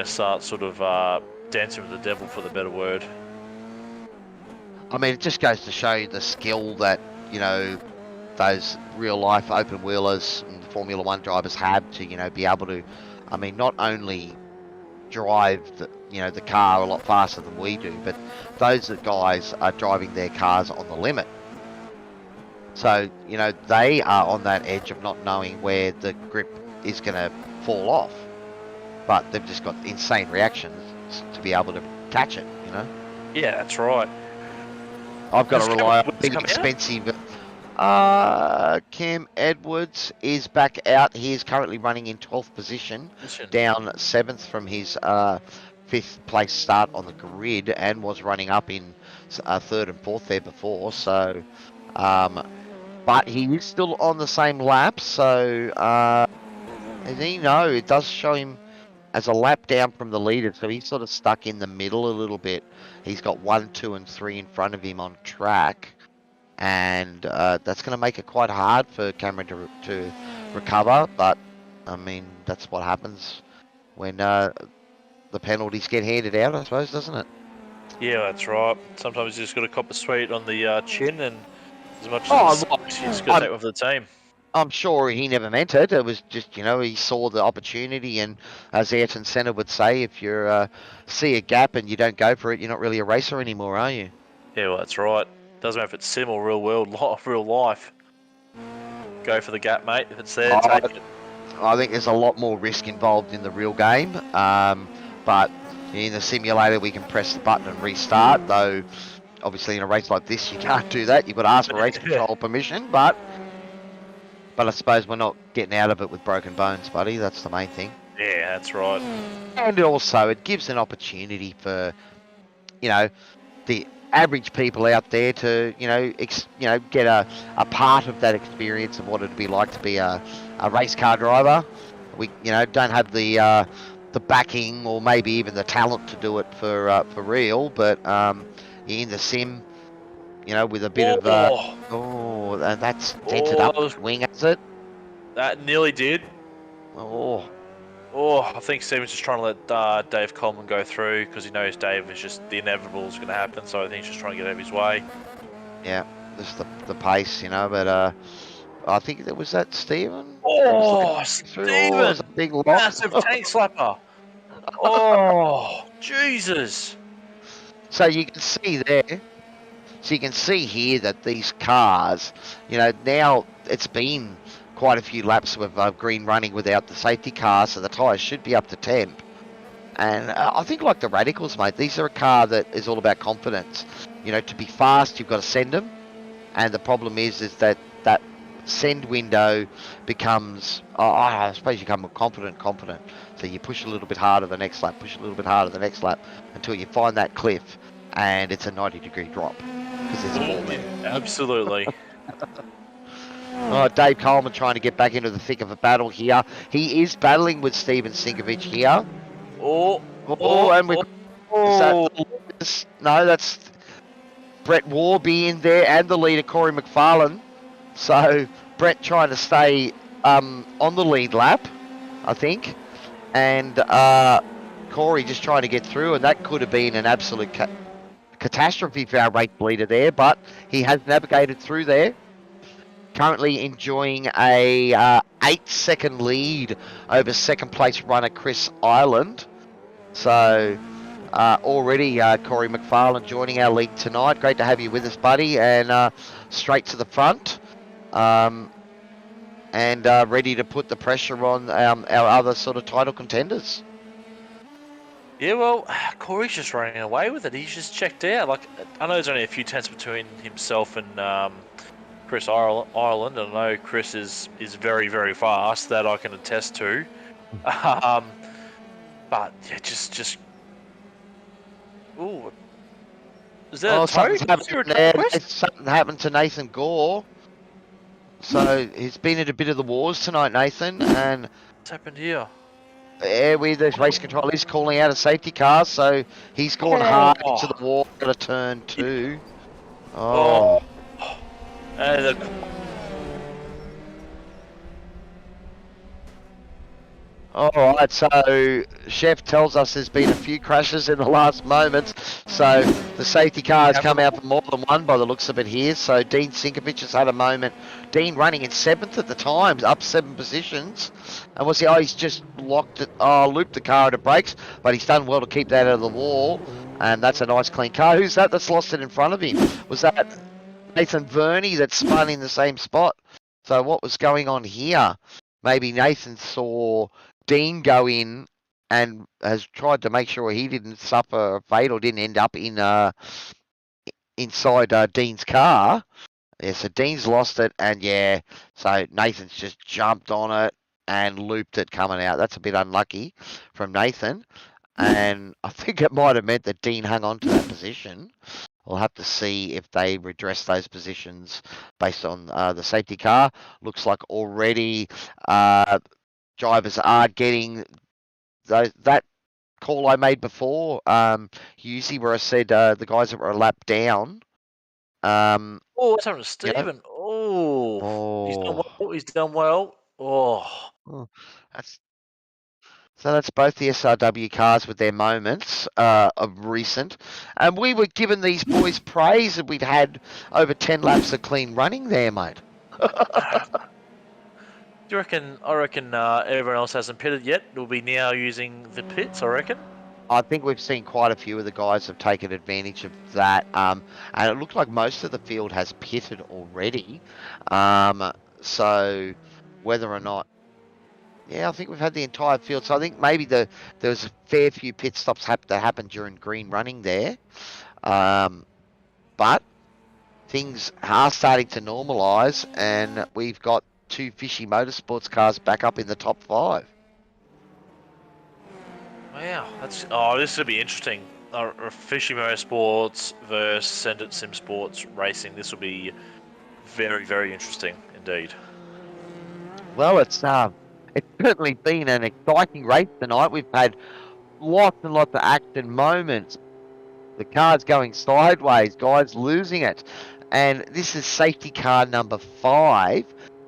start sort of dancing with the devil, for the better word. I mean, it just goes to show you the skill that, you know, those real life open wheelers and Formula One drivers have to, you know, be able to, I mean, not only drive the car a lot faster than we do, but those guys are driving their cars on the limit. So, you know, they are on that edge of not knowing where the grip is going to fall off. But they've just got insane reactions to be able to catch it, you know? Yeah, that's right. I've got to rely on big expensive. Cam Edwards is back out. He is currently running in 12th position, down 7th from his 5th place start on the grid, and was running up in 3rd and 4th there before. So, but he is still on the same lap. So, as you know, it does show him as a lap down from the leader. So he's sort of stuck in the middle a little bit. He's got 1, 2, and 3 in front of him on track. And that's going to make it quite hard for Cameron to recover. But, I mean, that's what happens when the penalties get handed out, I suppose, doesn't it? Yeah, that's right. Sometimes you just got to cop a sweet on the chin, and as much as you just got to take with the team. I'm sure he never meant it. It was just, you know, he saw the opportunity, and as Ayrton Senna would say, if you see a gap and you don't go for it, you're not really a racer anymore, are you? Yeah, well, that's right. Doesn't matter if it's sim or real world, real life. Go for the gap, mate. If it's there, take it. I think there's a lot more risk involved in the real game, but in the simulator we can press the button and restart, though obviously in a race like this you can't do that. You've got to ask for race control permission, but I suppose we're not getting out of it with broken bones, buddy. That's the main thing. Yeah, that's right. And also it gives an opportunity for, you know, the average people out there to, get a part of that experience of what it'd be like to be a race car driver. We, don't have the backing or maybe even the talent to do it for real, but in the sim, with a bit of that's dented up the wing, has it? That nearly did. I think Steven's just trying to let Dave Coleman go through because he knows Dave is just the inevitable is going to happen. So I think he's just trying to get out of his way. Yeah, just the pace, but I think that was that Steven. Steven! Big loss. Massive tank slapper. Oh, Jesus! So you can see there. So you can see here that these cars, now it's been quite a few laps with green running without the safety car, so the tyres should be up to temp. And I think like the Radicals, mate, these are a car that is all about confidence. To be fast, you've got to send them. And the problem is that send window becomes, I suppose you become confident. So you push a little bit harder the next lap, until you find that cliff, and it's a 90-degree drop. Because there's a ball there. Absolutely. Dave Coleman trying to get back into the thick of a battle here. He is battling with Steven Sinkovic here. No, that's Brett Warby in there and the leader Corey Mcfarland. So Brett trying to stay on the lead lap, I think, and Corey just trying to get through, and that could have been an absolute catastrophe for our race leader there, but he has navigated through there. currently enjoying a 8-second lead over second place runner Chris Ireland. So already Corey Mcfarland joining our league tonight. Great to have you with us, buddy, and straight to the front. And ready to put the pressure on our other sort of title contenders. Yeah, well, Corey's just running away with it. He's just checked out. Like, I know there's only a few tenths between himself and Chris Ireland. I know Chris is very, very fast. That I can attest to. But yeah, just. Ooh, is that a something's toad? happened there. Something happened to Nathan Gore. So he's been in a bit of the wars tonight, Nathan. And what's happened here? Yeah, there's race control. He's calling out a safety car, so he's gone hard into the wall at a turn 2. Oh. And All right, so Chef tells us there's been a few crashes in the last moments, so the safety car has come out for more than one by the looks of it here. So Dean Sinkovich has had a moment. Dean running in 7th at the time, up 7 positions. And he's just looped the car into brakes, but he's done well to keep that out of the wall. And that's a nice clean car. Who's that that's lost it in front of him? Was that Nathan Verney that spun in the same spot? So what was going on here? Maybe Nathan saw Dean go in and has tried to make sure he didn't suffer a fate or didn't end up in inside Dean's car. Yeah, so Dean's lost it, and yeah, so Nathan's just jumped on it and looped it coming out. That's a bit unlucky from Nathan, and I think it might have meant that Dean hung on to that position. We'll have to see if they redress those positions based on the safety car. Looks like already drivers are getting that call I made before, Husey, where I said the guys that were a lap down. what's happened to Stephen? He's done well. That's both the SRW cars with their moments of recent. And we were giving these boys praise that we'd had over 10 laps of clean running there, mate. Do you reckon? I reckon everyone else hasn't pitted yet. We'll be now using the pits, I reckon. I think we've seen quite a few of the guys have taken advantage of that. And it looks like most of the field has pitted already. So whether or not... Yeah, I think we've had the entire field. So I think maybe there was a fair few pit stops that happened during green running there. But things are starting to normalise, and we've got 2 Fishy Motorsports cars back up in the top 5. Wow, this will be interesting. Fishy Motorsports versus Send It Sim Sports Racing. This will be very, very interesting indeed. Well, it's certainly been an exciting race tonight. We've had lots and lots of action moments. The car's going sideways, guys losing it. And this is safety car number 5.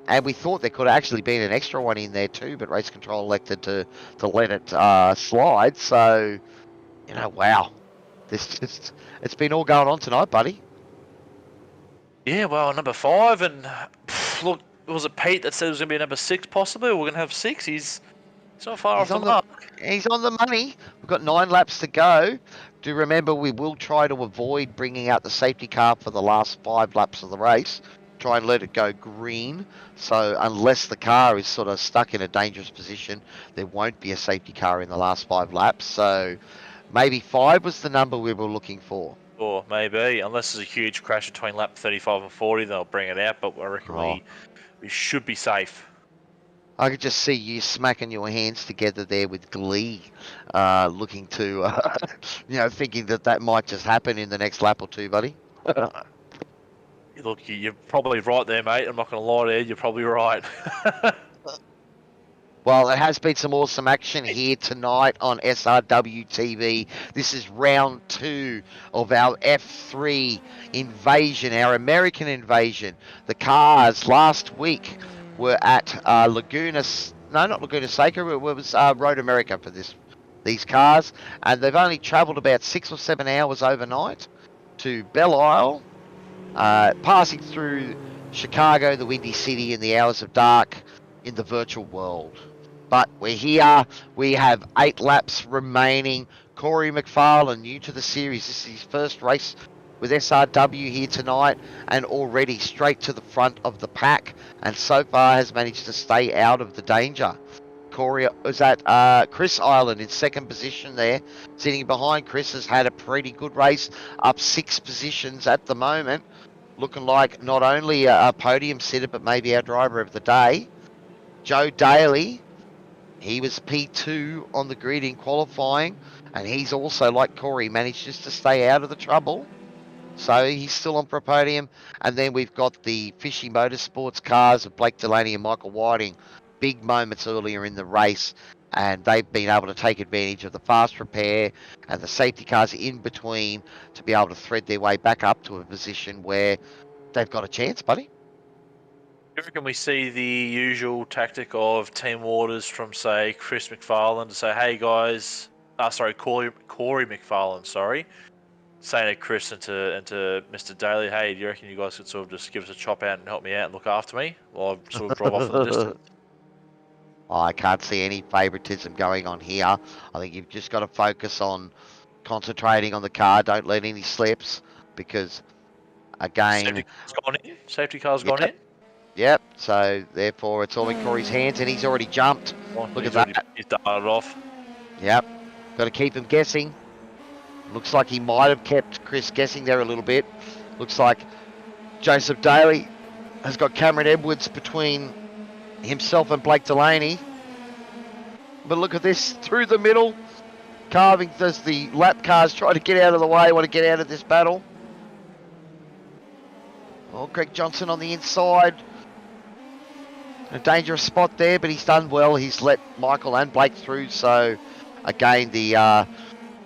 And we thought there could have actually been an extra one in there too, but race control elected to let it slide. So, wow. It's been all going on tonight, buddy. Yeah, well, number 5, and look, was it Pete that said it was going to be number 6 possibly? We're going to have 6. He's not far off the mark. He's on the money. We've got 9 laps to go. Do remember, we will try to avoid bringing out the safety car for the last 5 laps of the race. Try and let it go green. So unless the car is sort of stuck in a dangerous position, there won't be a safety car in the last 5 laps. So maybe 5 was the number we were looking for. Or maybe, unless there's a huge crash between lap 35 and 40, they'll bring it out. But I reckon we should be safe. I could just see you smacking your hands together there with glee, looking to, thinking that might just happen in the next lap or 2, buddy. Look, you're probably right there, mate. I'm not going to lie to you. You're probably right. Well, there has been some awesome action here tonight on SRW TV. This is round 2 of our F3 invasion, our American invasion. The cars last week were at Laguna Seca. It was Road America for these cars, and they've only travelled about 6 or 7 hours overnight to Belle Isle, passing through Chicago, the Windy City, and the Hours of Dark in the virtual world. But we're here. We have 8 laps remaining. Corey Mcfarland, new to the series. This is his first race with SRW here tonight, and already straight to the front of the pack, and so far has managed to stay out of the danger. Corey was at Chris Island in second position there. Sitting behind Chris, has had a pretty good race, up 6 positions at the moment. Looking like not only a podium sitter, but maybe our driver of the day. Joe Daly, he was P2 on the grid in qualifying, and he's also, like Corey, managed just to stay out of the trouble. So he's still on for a podium. And then we've got the Fishy Motorsports cars of Blake Delaney and Michael Whiting. Big moments earlier in the race, and they've been able to take advantage of the fast repair and the safety cars in between to be able to thread their way back up to a position where they've got a chance, buddy. You reckon we see the usual tactic of team orders from, say, Chris McFarland to say, hey guys, Corey McFarland, saying to Chris and to Mr. Daly, hey, do you reckon you guys could sort of just give us a chop out and help me out and look after me while I sort of drive off in the distance? I can't see any favouritism going on here. I think you've just got to focus on concentrating on the car. Don't let any slips, because, again... Safety car's gone in? Yep, so therefore it's all in Corey's hands, and he's already jumped. Look at that. He's darted off. Yep, got to keep him guessing. Looks like he might have kept Chris guessing there a little bit. Looks like Joseph Daly has got Cameron Edwards between himself and Blake Delaney. But look at this, through the middle. Carving as the lap cars try to get out of the way, want to get out of this battle. Oh, Greg Johnson on the inside. A dangerous spot there, but he's done well. He's let Michael and Blake through. So, again, the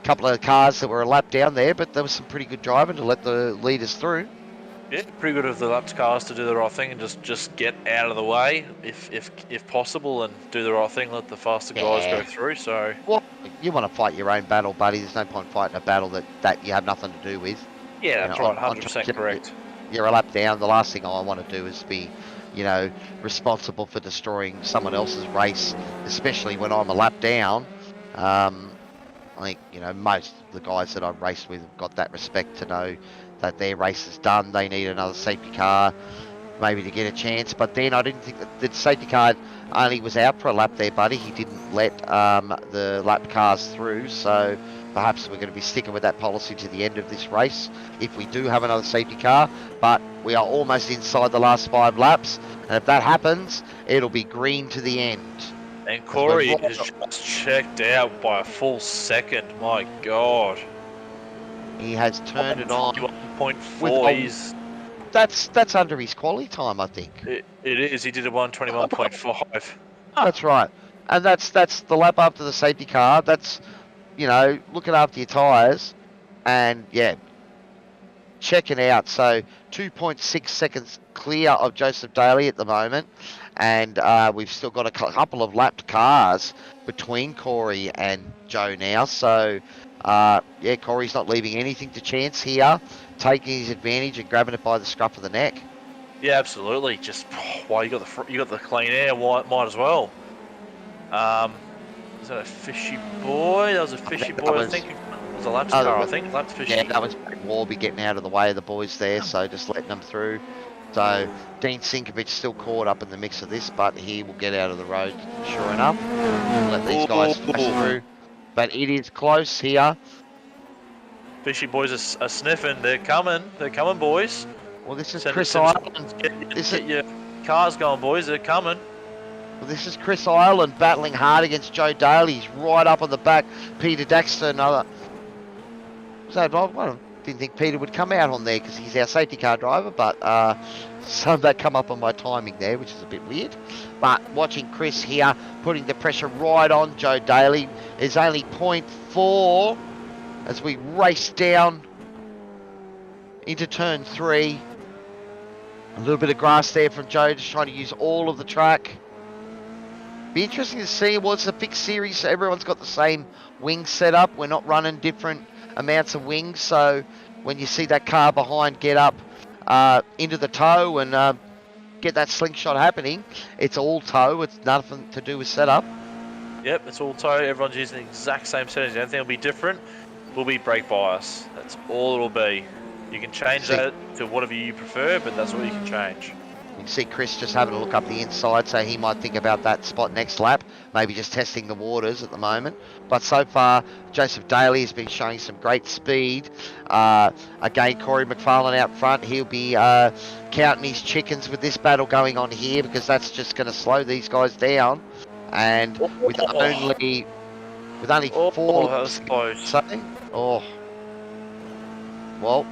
couple of cars that were a lap down there, but there was some pretty good driving to let the leaders through. Yeah, pretty good of the lapped cars to do the right thing and just get out of the way if possible, and do the right thing, let the faster guys go through. So, well, you want to fight your own battle, buddy. There's no point fighting a battle that you have nothing to do with. Yeah, that's right, 100% correct. You're a lap down. The last thing I want to do is be, responsible for destroying someone else's race, especially when I'm a lap down. I think, most of the guys that I've raced with have got that respect to know that their race is done. They need another safety car maybe to get a chance. But then I didn't think that the safety car only was out for a lap there, buddy. He didn't let the lap cars through. So perhaps we're going to be sticking with that policy to the end of this race if we do have another safety car. But we are almost inside the last 5 laps. And if that happens, it'll be green to the end. And Corey is just checked out by a full second. My God. He has turned it on. 1.4. That's under his quality time, I think. It is. He did a 121.5. That's right. And that's the lap after the safety car. That's, looking after your tyres. And, yeah, checking out. So 2.6 seconds clear of Joseph Daly at the moment. And we've still got a couple of lapped cars between Corey and Joe now. So, Corey's not leaving anything to chance here, taking his advantage and grabbing it by the scruff of the neck. Yeah, absolutely. Just, you got the clean air, might as well. Is that a fishy boy? That was a fishy boy, I think. It was a lapped car, I think. Lapped fishy. Yeah, that was Warby getting out of the way of the boys there, so just letting them through. So Dean Sinkovich still caught up in the mix of this, but he will get out of the road sure enough. Let these guys flash through. But it is close here. Fishy boys are sniffing. They're coming. They're coming, boys. Well, this is Chris Island. Get your cars going, boys. They're coming. Well, this is Chris Island battling hard against Joe Daly. He's right up on the back. Peter Daxter, another. So, I didn't think Peter would come out on there because he's our safety car driver, but some of that come up on my timing there, which is a bit weird. But watching Chris here, putting the pressure right on Joe Daly, is only 0.4 as we race down into turn 3. A little bit of grass there from Joe, just trying to use all of the track. Be interesting to see. Well, it's a big series, so everyone's got the same wing setup. We're not running different amounts of wings, so when you see that car behind get up into the tow and get that slingshot happening. It's all tow. It's nothing to do with setup. Yep, it's all tow. Everyone's using the exact same settings. The only thing will be different will be brake bias. That's all it'll be. You can change that to whatever you prefer, but that's all you can change. You can see Chris just having a look up the inside, so he might think about that spot next lap, maybe just testing the waters at the moment. But so far, Joseph Daly has been showing some great speed. Again, Corey Mcfarland out front. He'll be counting his chickens with this battle going on here, because that's just going to slow these guys down. And with only 4 that was close. Well,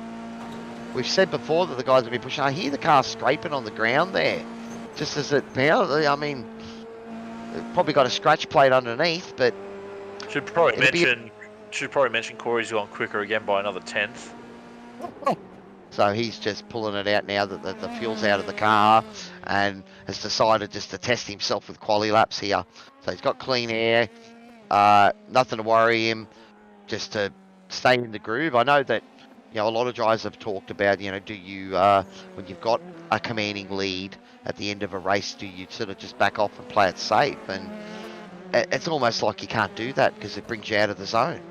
we've said before that the guys have been pushing. I hear the car scraping on the ground there, just as it bounds. I mean, it probably got a scratch plate underneath, but should probably mention Corey's gone quicker again by another 10th. So he's just pulling it out now that the fuel's out of the car, and has decided just to test himself with quali laps here. So he's got clean air, nothing to worry him, just to stay in the groove. I know that, you know, a lot of drivers have talked about, you know, do you, when you've got a commanding lead at the end of a race, do you sort of just back off and play it safe? And it's almost like you can't do that because it brings you out of the zone.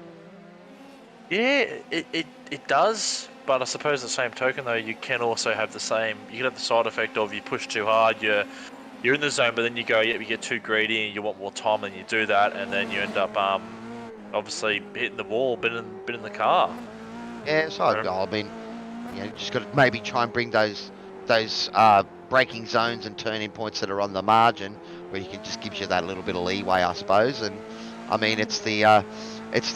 Yeah, it does, but I suppose the same token though, you can also have the same, you can have the side effect of you push too hard, you're in the zone, but then you go, yeah, you get too greedy and you want more time and you do that, and then you end up obviously hitting the wall, been in the car. Yeah, so I mean, you know, just got to maybe try and bring those braking zones and turning points that are on the margin, where you can just gives you that little bit of leeway, I suppose. And I mean, it's the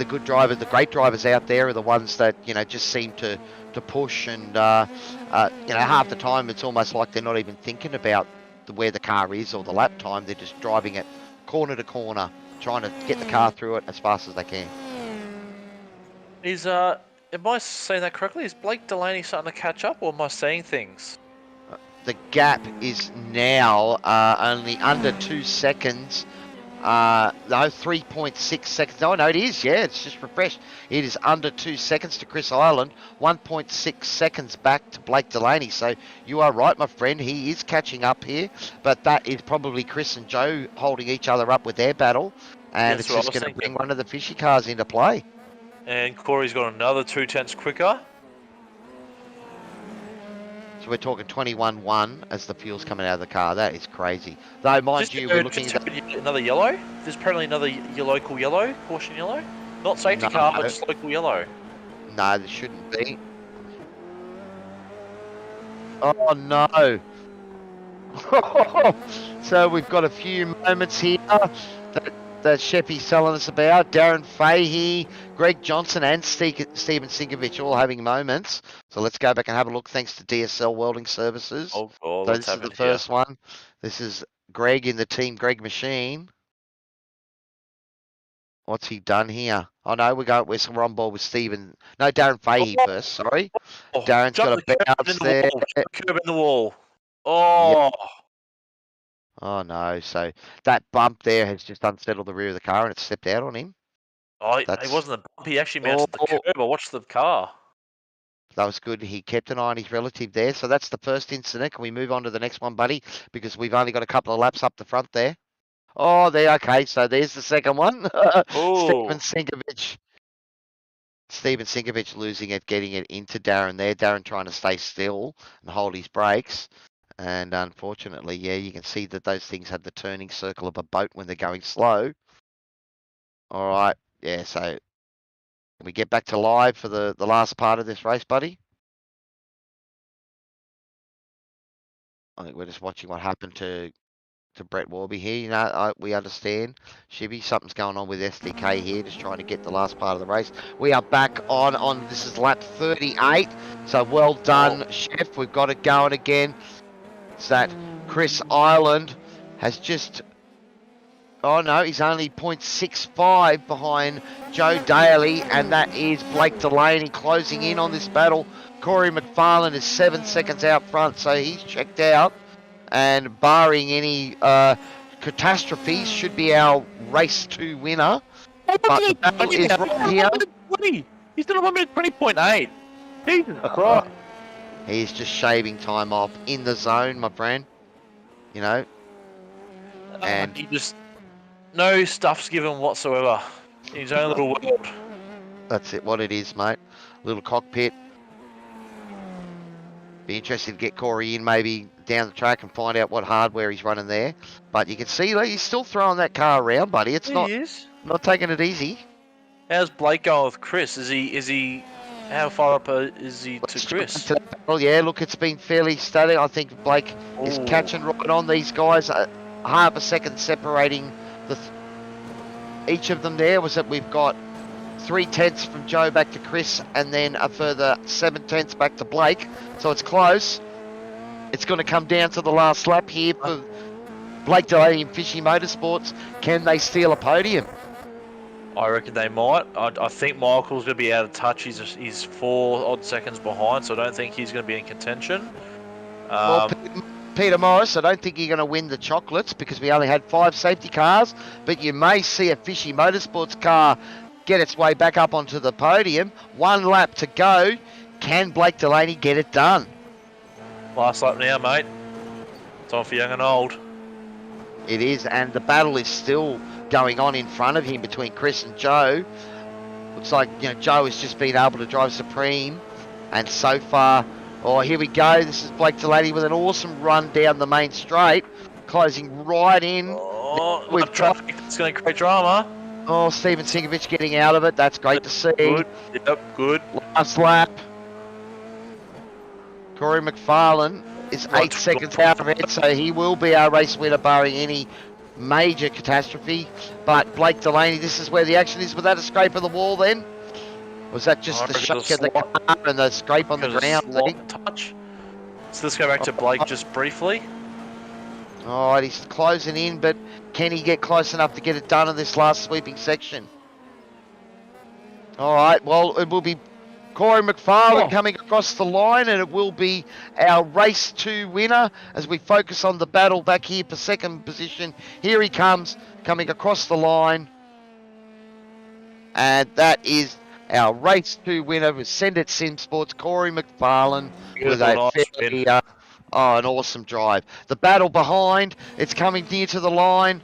good drivers, the great drivers out there are the ones that, you know, just seem to push, and you know, half the time it's almost like they're not even thinking about where the car is or the lap time. They're just driving it corner to corner, trying to get the car through it as fast as they can. Am I saying that correctly? Is Blake Delaney starting to catch up, or am I seeing things? The gap is now only under 2 seconds. No, 3.6 seconds. No, it is. Yeah, it's just refreshed. It is under 2 seconds to Chris Ireland. 1.6 seconds back to Blake Delaney. So you are right, my friend. He is catching up here. But that is probably Chris and Joe holding each other up with their battle. And it's just going to bring one of the fishy cars into play. And Corey's got another 2/10 quicker. So we're talking 21-1 as the fuel's coming out of the car. That is crazy. Though, mind you, we're looking at another yellow. There's apparently another local yellow, caution yellow. Not safety car, but just local yellow. No, there shouldn't be. Oh, no. So we've got a few moments here that Sheffy's telling us about. Darren Fahey, Greg Johnson and Steven Sinkovich all having moments. So let's go back and have a look, thanks to DSL Welding Services. Oh, so this is the first one. This is Greg in the team Greg machine. What's he done here? Oh no, we're on board with Steven. No, Darren Fahey first, sorry. Darren's got a bounce there. Curb in the wall. Oh. Yep. Oh no, so that bump there has just unsettled the rear of the car and it stepped out on him. Oh, it wasn't a bump, he actually mounted the curb. I watched the car. That was good. He kept an eye on his relative there. So that's the first incident. Can we move on to the next one, buddy? Because we've only got a couple of laps up the front there. Oh, there. Okay, so there's the second one. Steven Sinkovich losing it, getting it into Darren there. Darren trying to stay still and hold his brakes. And unfortunately, yeah, you can see that those things have the turning circle of a boat when they're going slow. All right. Yeah, so can we get back to live for the last part of this race, buddy? I think we're just watching what happened to Brett Warby here. You know, we understand. Shibby, something's going on with SDK here, just trying to get the last part of the race. We are back on this is lap 38. So well done, Chef. We've got it going again. It's that Chris Ireland has just... Oh no, he's only 0.65 behind Joe Daly, and that is Blake Delaney closing in on this battle. Corey Mcfarland is 7 seconds out front, so he's checked out. And barring any catastrophes, should be our race 2 winner. But the battle is right here. He's done 1 minute 20.8. Jesus Christ. He's just shaving time off in the zone, my friend. you know, and He just no stuff's given whatsoever. In his own little world. that's it. What it is, mate. Little cockpit. Be interested to get Corey in maybe down the track and find out what hardware he's running there. But you can see like, he's still throwing that car around, buddy. It's He not is. taking it easy. How's Blake going with Chris? Is he? How far up is he to Chris? Well, yeah, look, it's been fairly steady. I think Blake is Ooh. catching right on these guys. Half a second separating each of them there was that we've got 3/10 from Joe back to Chris and then a further 7/10 back to Blake. So it's close. It's going to come down to the last lap here for Blake Delaney and Fishy Motorsports. Can they steal a podium? I reckon they might. I think Michael's going to be out of touch. He's 4 odd seconds behind, so I don't think he's going to be in contention. Well, Peter Morris, I don't think you're going to win the chocolates because we only had 5 safety cars, but you may see a Fishy Motorsports car get its way back up onto the podium. 1 lap to go. Can Blake Delaney get it done? Last lap now, mate. Time for young and old. It is, and the battle is still going on in front of him between Chris and Joe. Looks like, you know, Joe has just been able to drive supreme, and so far, oh, here we go. This is Blake Delaney with an awesome run down the main straight, closing right in. Oh, with traffic. It's going to create drama. Oh, Steven Sinkovich getting out of it. That's great to see. Good. Yep, good. Last lap. Corey Mcfarland is 8 seconds out of it, so he will be our race winner barring any major catastrophe. But Blake Delaney, this is where the action is. Was that a scrape of the wall then? Was that just the shake of the car and the scrape on the ground? Touch. So let's go back to Blake just briefly. All right, he's closing in, but can he get close enough to get it done in this last sweeping section? All right, well, it will be Corey Mcfarland coming across the line, and it will be our race 2 winner as we focus on the battle back here for second position. Here he comes, coming across the line. And that is our race 2 winner with Send It Sim Sports, Corey Mcfarland, with a fairly, an awesome drive. The battle behind, it's coming near to the line.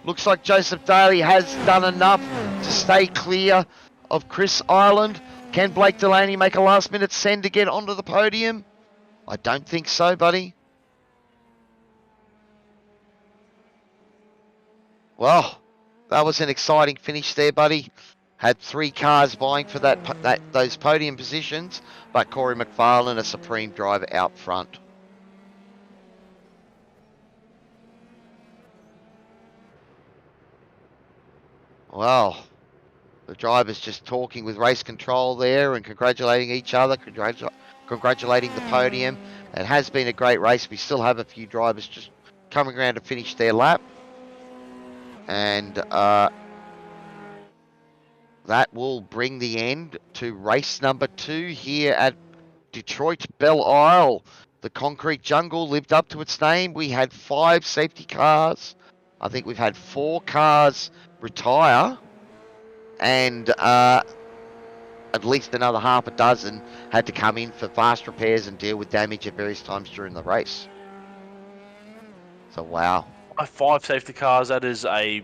Looks like Joseph Daly has done enough to stay clear of Chris Island. Can Blake Delaney make a last-minute send to get onto the podium? I don't think so, buddy. Well, that was an exciting finish there, buddy. Had 3 cars vying for those podium positions, but Corey Mcfarland, a supreme driver out front. Well, the drivers just talking with race control there and congratulating each other, congratulating the podium. It has been a great race. We still have a few drivers just coming around to finish their lap. And that will bring the end to race number 2 here at Detroit Belle Isle. The concrete jungle lived up to its name. We had 5 safety cars. I think we've had 4 cars retire. And at least another half a dozen had to come in for fast repairs and deal with damage at various times during the race. So, wow. 5 safety cars, that's a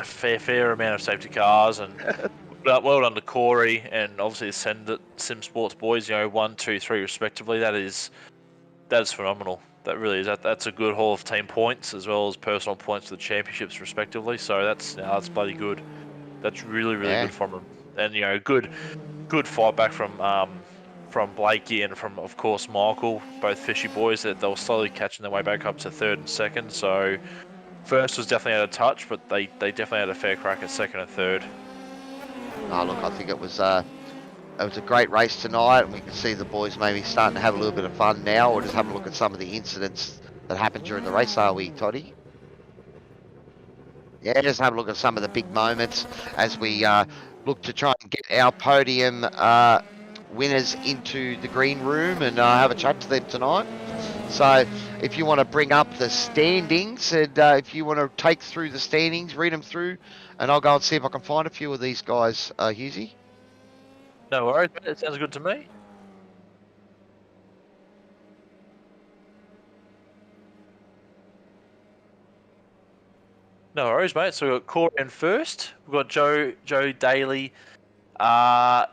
fair amount of safety cars, and well done to Corey and obviously the Send It Sim Sports boys, 1, 2, 3 respectively. That is phenomenal. That really is. That's a good haul of team points as well as personal points for the championships respectively. So that's bloody good. That's really good from them. And good fight back from Blakey and from, of course, Michael, both fishy boys, that they were slowly catching their way back up to 3rd and 2nd. So first was definitely out of touch, but they definitely had a fair crack at 2nd and 3rd. Oh, look, I think it was a great race tonight, and we can see the boys maybe starting to have a little bit of fun now, or just have a look at some of the incidents that happened during the race, are we, Toddy? Yeah, just have a look at some of the big moments as we look to try and get our podium winners into the green room and have a chat to them tonight. So if you want to bring up the standings and if you want to take through the standings, read them through, and I'll go and see if I can find a few of these guys, Husey. No worries, it sounds good to me. No worries, mate. So we've got Corey in first. We've got Joe Daly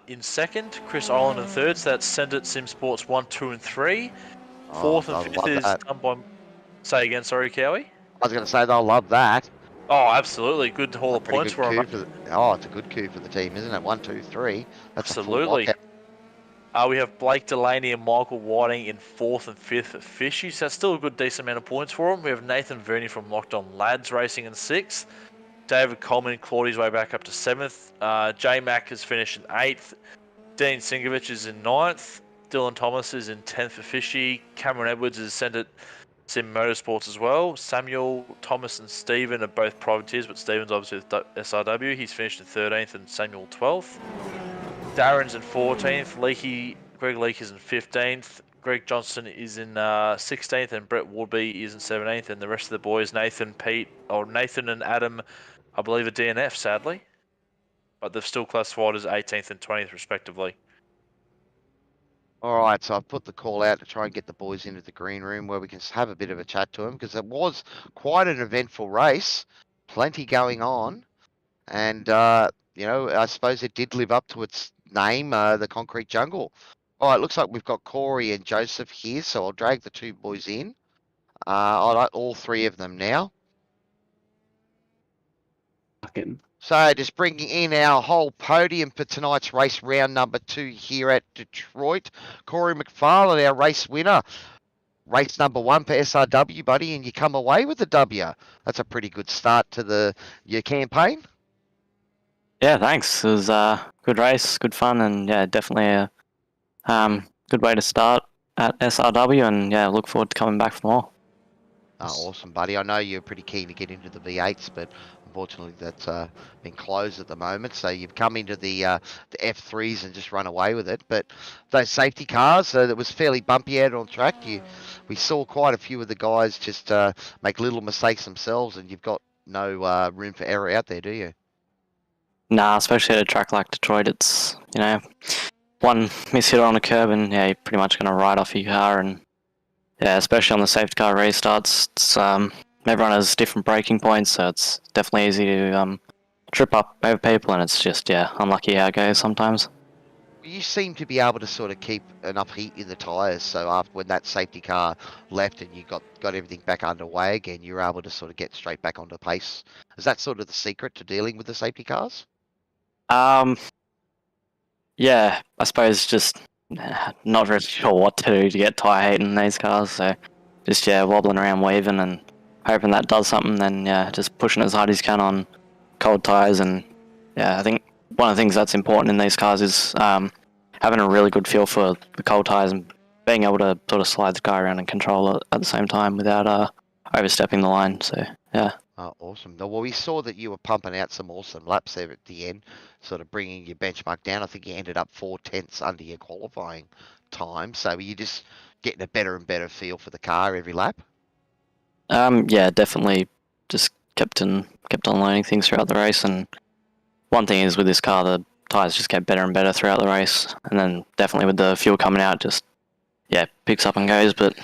in second. Chris Island in third. So that's Send Sim Sports 1, 2, and 3. Oh, Fourth and they'll fifth love is that. done by... Say again, sorry, Cowie? I was going to say they'll love that. Oh, absolutely. Good haul A of pretty points good for him. coup for the. Oh, it's a good coup for the team, isn't it? 1, 2, 3. That's a full Absolutely. lockout. We have Blake Delaney and Michael Whiting in fourth and fifth at Fishy, so that's still a good decent amount of points for them. We have Nathan Verney from Locked On Lads racing in sixth. David Coleman clawed his way back up to seventh. J Mac has finished in eighth. Dean Singovich is in ninth. Dylan Thomas is in 10th for Fishy. Cameron Edwards is sent at Sim Motorsports as well. Samuel, Thomas, and Stephen are both privateers, but Stephen's obviously with SRW. He's finished in 13th and Samuel 12th. Darren's in 14th. Greg Leake is in 15th. Greg Johnson is in 16th, and Brett Woodby is in 17th. And the rest of the boys, Nathan and Adam, I believe, are DNF, sadly. But they've still classified as 18th and 20th, respectively. All right, so I've put the call out to try and get the boys into the green room where we can have a bit of a chat to them because it was quite an eventful race, plenty going on, and I suppose it did live up to its name, the Concrete Jungle. All right, looks like we've got Corey and Joseph here, so I'll drag the two boys in. I like all three of them now. So just bringing in our whole podium for tonight's race, round number 2 here at Detroit. Corey Mcfarland, our race winner. Race number 1 for SRW, buddy, and you come away with the W. That's a pretty good start to your campaign. Yeah, thanks. It was a good race, good fun, and yeah, definitely a good way to start at SRW, and yeah, look forward to coming back for more. Oh, awesome, buddy. I know you're pretty keen to get into the V8s, but unfortunately that's been closed at the moment. So you've come into the F3s and just run away with it. But those safety cars, that was fairly bumpy out on track. We saw quite a few of the guys just make little mistakes themselves, and you've got no room for error out there, do you? Nah, especially at a track like Detroit, it's, one mishit on a curb and yeah, you're pretty much going to ride off your car, and yeah, especially on the safety car restarts, it's, everyone has different braking points, so it's definitely easy to trip up over people, and it's just, yeah, unlucky how it goes sometimes. You seem to be able to sort of keep enough heat in the tyres, so after when that safety car left and you got everything back underway again, you were able to sort of get straight back onto pace. Is that sort of the secret to dealing with the safety cars? Yeah, I suppose just not really sure what to do to get tyre heat in these cars, so just, yeah, wobbling around, weaving, and hoping that does something, then, yeah, just pushing as hard as you can on cold tyres, and, yeah, I think one of the things that's important in these cars is having a really good feel for the cold tyres and being able to sort of slide the car around and control it at the same time without overstepping the line, so, yeah. Oh, awesome. Well, we saw that you were pumping out some awesome laps there at the end, sort of bringing your benchmark down. I think you ended up 4/10 under your qualifying time. So were you just getting a better and better feel for the car every lap? Yeah, definitely just kept on learning things throughout the race, and one thing is with this car, the tyres just get better and better throughout the race, and then definitely with the fuel coming out, just, yeah, picks up and goes, but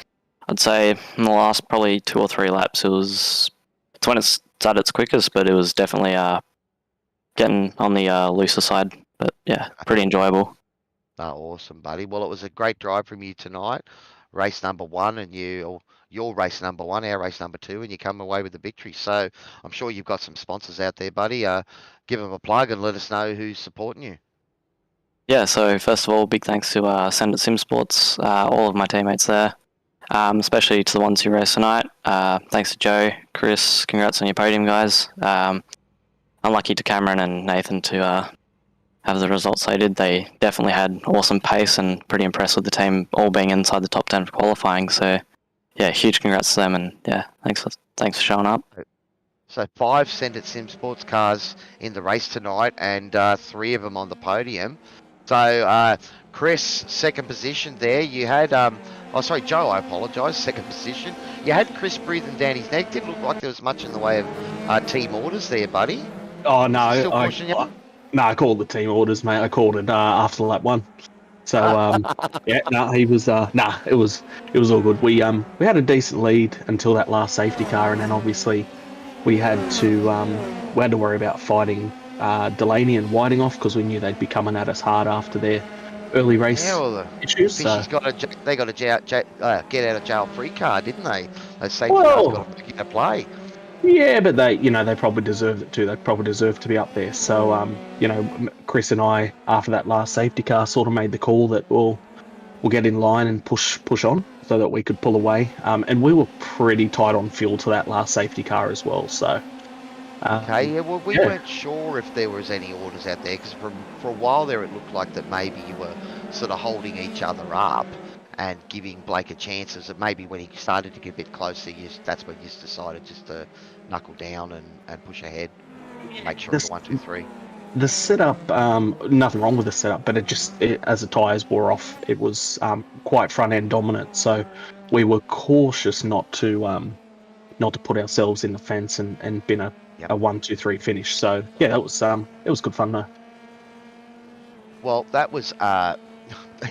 I'd say in the last probably 2 or 3 laps, it's when it's at its quickest, but it was definitely getting on the looser side, but yeah, pretty enjoyable. Oh, awesome, buddy. Well, it was a great drive from you tonight. Race number 1, and your race number 1, our race number 2, and you come away with the victory. So I'm sure you've got some sponsors out there, buddy. Give them a plug and let us know who's supporting you. Yeah, so first of all, big thanks to Send Sim Sports, all of my teammates there, especially to the ones who raced tonight. Thanks to Joe, Chris, congrats on your podium, guys. Unlucky to Cameron and Nathan to have the results they did. They definitely had awesome pace and pretty impressed with the team all being inside the top 10 for qualifying. So, yeah, huge congrats to them, and yeah, thanks for showing up. So 5 Send Sim Sports cars in the race tonight, and 3 of them on the podium. So Chris, second position there. You had Joe, I apologise, second position. You had Chris breathing down his neck. Didn't look like there was much in the way of team orders there, buddy. Oh no, I called the team orders, mate. I called it after lap 1. So yeah, no, he was it was all good. We had a decent lead until that last safety car, and then obviously we had to worry about fighting Delaney and Whiting off because we knew they'd be coming at us hard after their early race Yeah, well, the issues. Fishy's got a they got a get out of jail free card, didn't they? Those safety cars Well, got to into play. yeah, but they probably deserved it too. They probably deserved to be up there. So, Chris and I, after that last safety car, sort of made the call that we'll get in line and push on so that we could pull away. And we were pretty tight on fuel to that last safety car as well. So, Okay, yeah, well, we yeah. weren't sure if there was any orders out there because for a while there it looked like that maybe you were sort of holding each other up and giving Blake a chance. That maybe when he started to get a bit closer, that's when you decided just to knuckle down and push ahead, make sure it's 1, 2, 3. The setup, nothing wrong with the setup, but as the tyres wore off, it was quite front end dominant. So we were cautious not to put ourselves in the fence and bin a 1, 2, 3 finish. So yeah, it was good fun though. Well, that was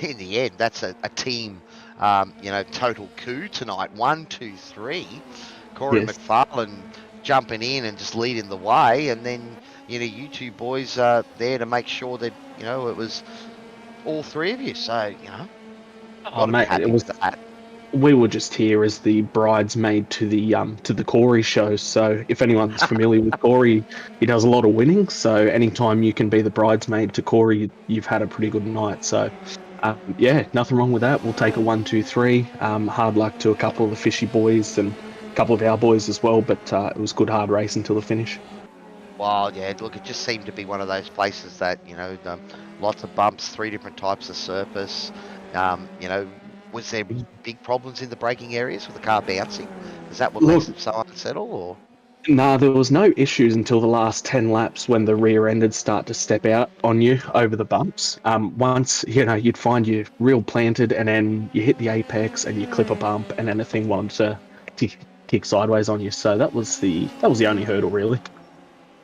in the end. That's a team, total coup tonight. 1, 2, 3. Corey Yes. Mcfarland jumping in and just leading the way, and then you two boys are there to make sure that it was all three of you. So Oh, mate, happy with that. We were just here as the bridesmaid to the Corey show. So if anyone's familiar with Corey, he does a lot of winning. So anytime you can be the bridesmaid to Corey, you've had a pretty good night. So yeah, nothing wrong with that. We'll take a 1, 2, 3. Hard luck to a couple of the Fishy boys and a couple of our boys as well. But it was good hard race until the finish. Well, yeah, look, it just seemed to be one of those places that, lots of bumps, 3 different types of surface. Was there big problems in the braking areas with the car bouncing? Is that what makes it so unsettled? Or? Nah, there was no issues until the last 10 laps when the rear-ended start to step out on you over the bumps. Once, you'd find you real planted and then you hit the apex and you clip a bump and then the thing wanted to kick sideways on you. So that was the only hurdle, really.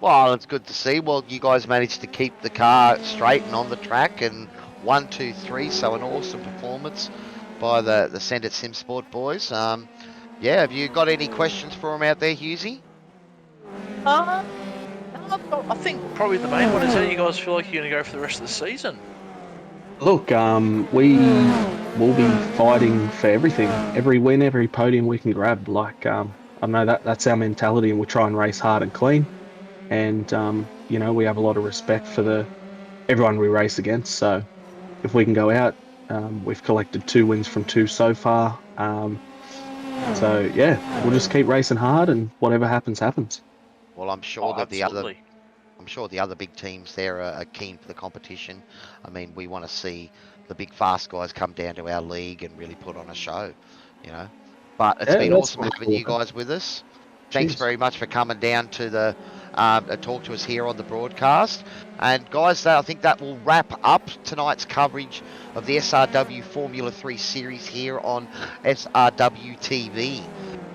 Well, it's good to see. Well, you guys managed to keep the car straight and on the track, and 1, 2, 3. So an awesome performance by the Send It Sim Sport boys. Have you got any questions for them out there, Hughesy? I think probably the main one is how you guys feel like you're going to go for the rest of the season. Look, we will be fighting for everything, every win, every podium we can grab. I know that's our mentality, and we try and race hard and clean. And we have a lot of respect for everyone we race against. So if we can go out, we've collected 2 wins from 2 so far. So yeah, we'll just keep racing hard, and whatever happens, happens. Well, I'm sure that absolutely. the other big teams there are keen for the competition. I mean, we want to see the big fast guys come down to our league and really put on a show, But it's been awesome having you guys with us. Thanks very much for coming down to talk to us here on the broadcast. And guys, I think that will wrap up tonight's coverage of the SRW Formula 3 series here on SRW TV.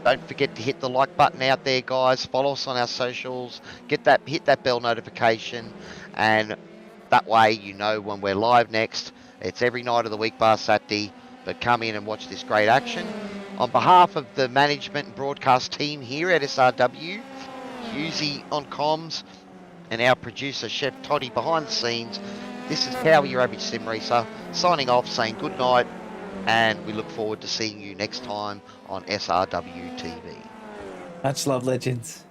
Don't forget to hit the like button out there, guys. Follow us on our socials. Hit that bell notification, and that way when we're live next. It's every night of the week bar Saturday, but come in and watch this great action. On behalf of the management and broadcast team here at SRW, Hughesy on comms, and our producer, Chef Toddy, behind the scenes, this is Power Your Average Sim Racer, signing off, saying good night, and we look forward to seeing you next time on SRW TV. Much love, legends.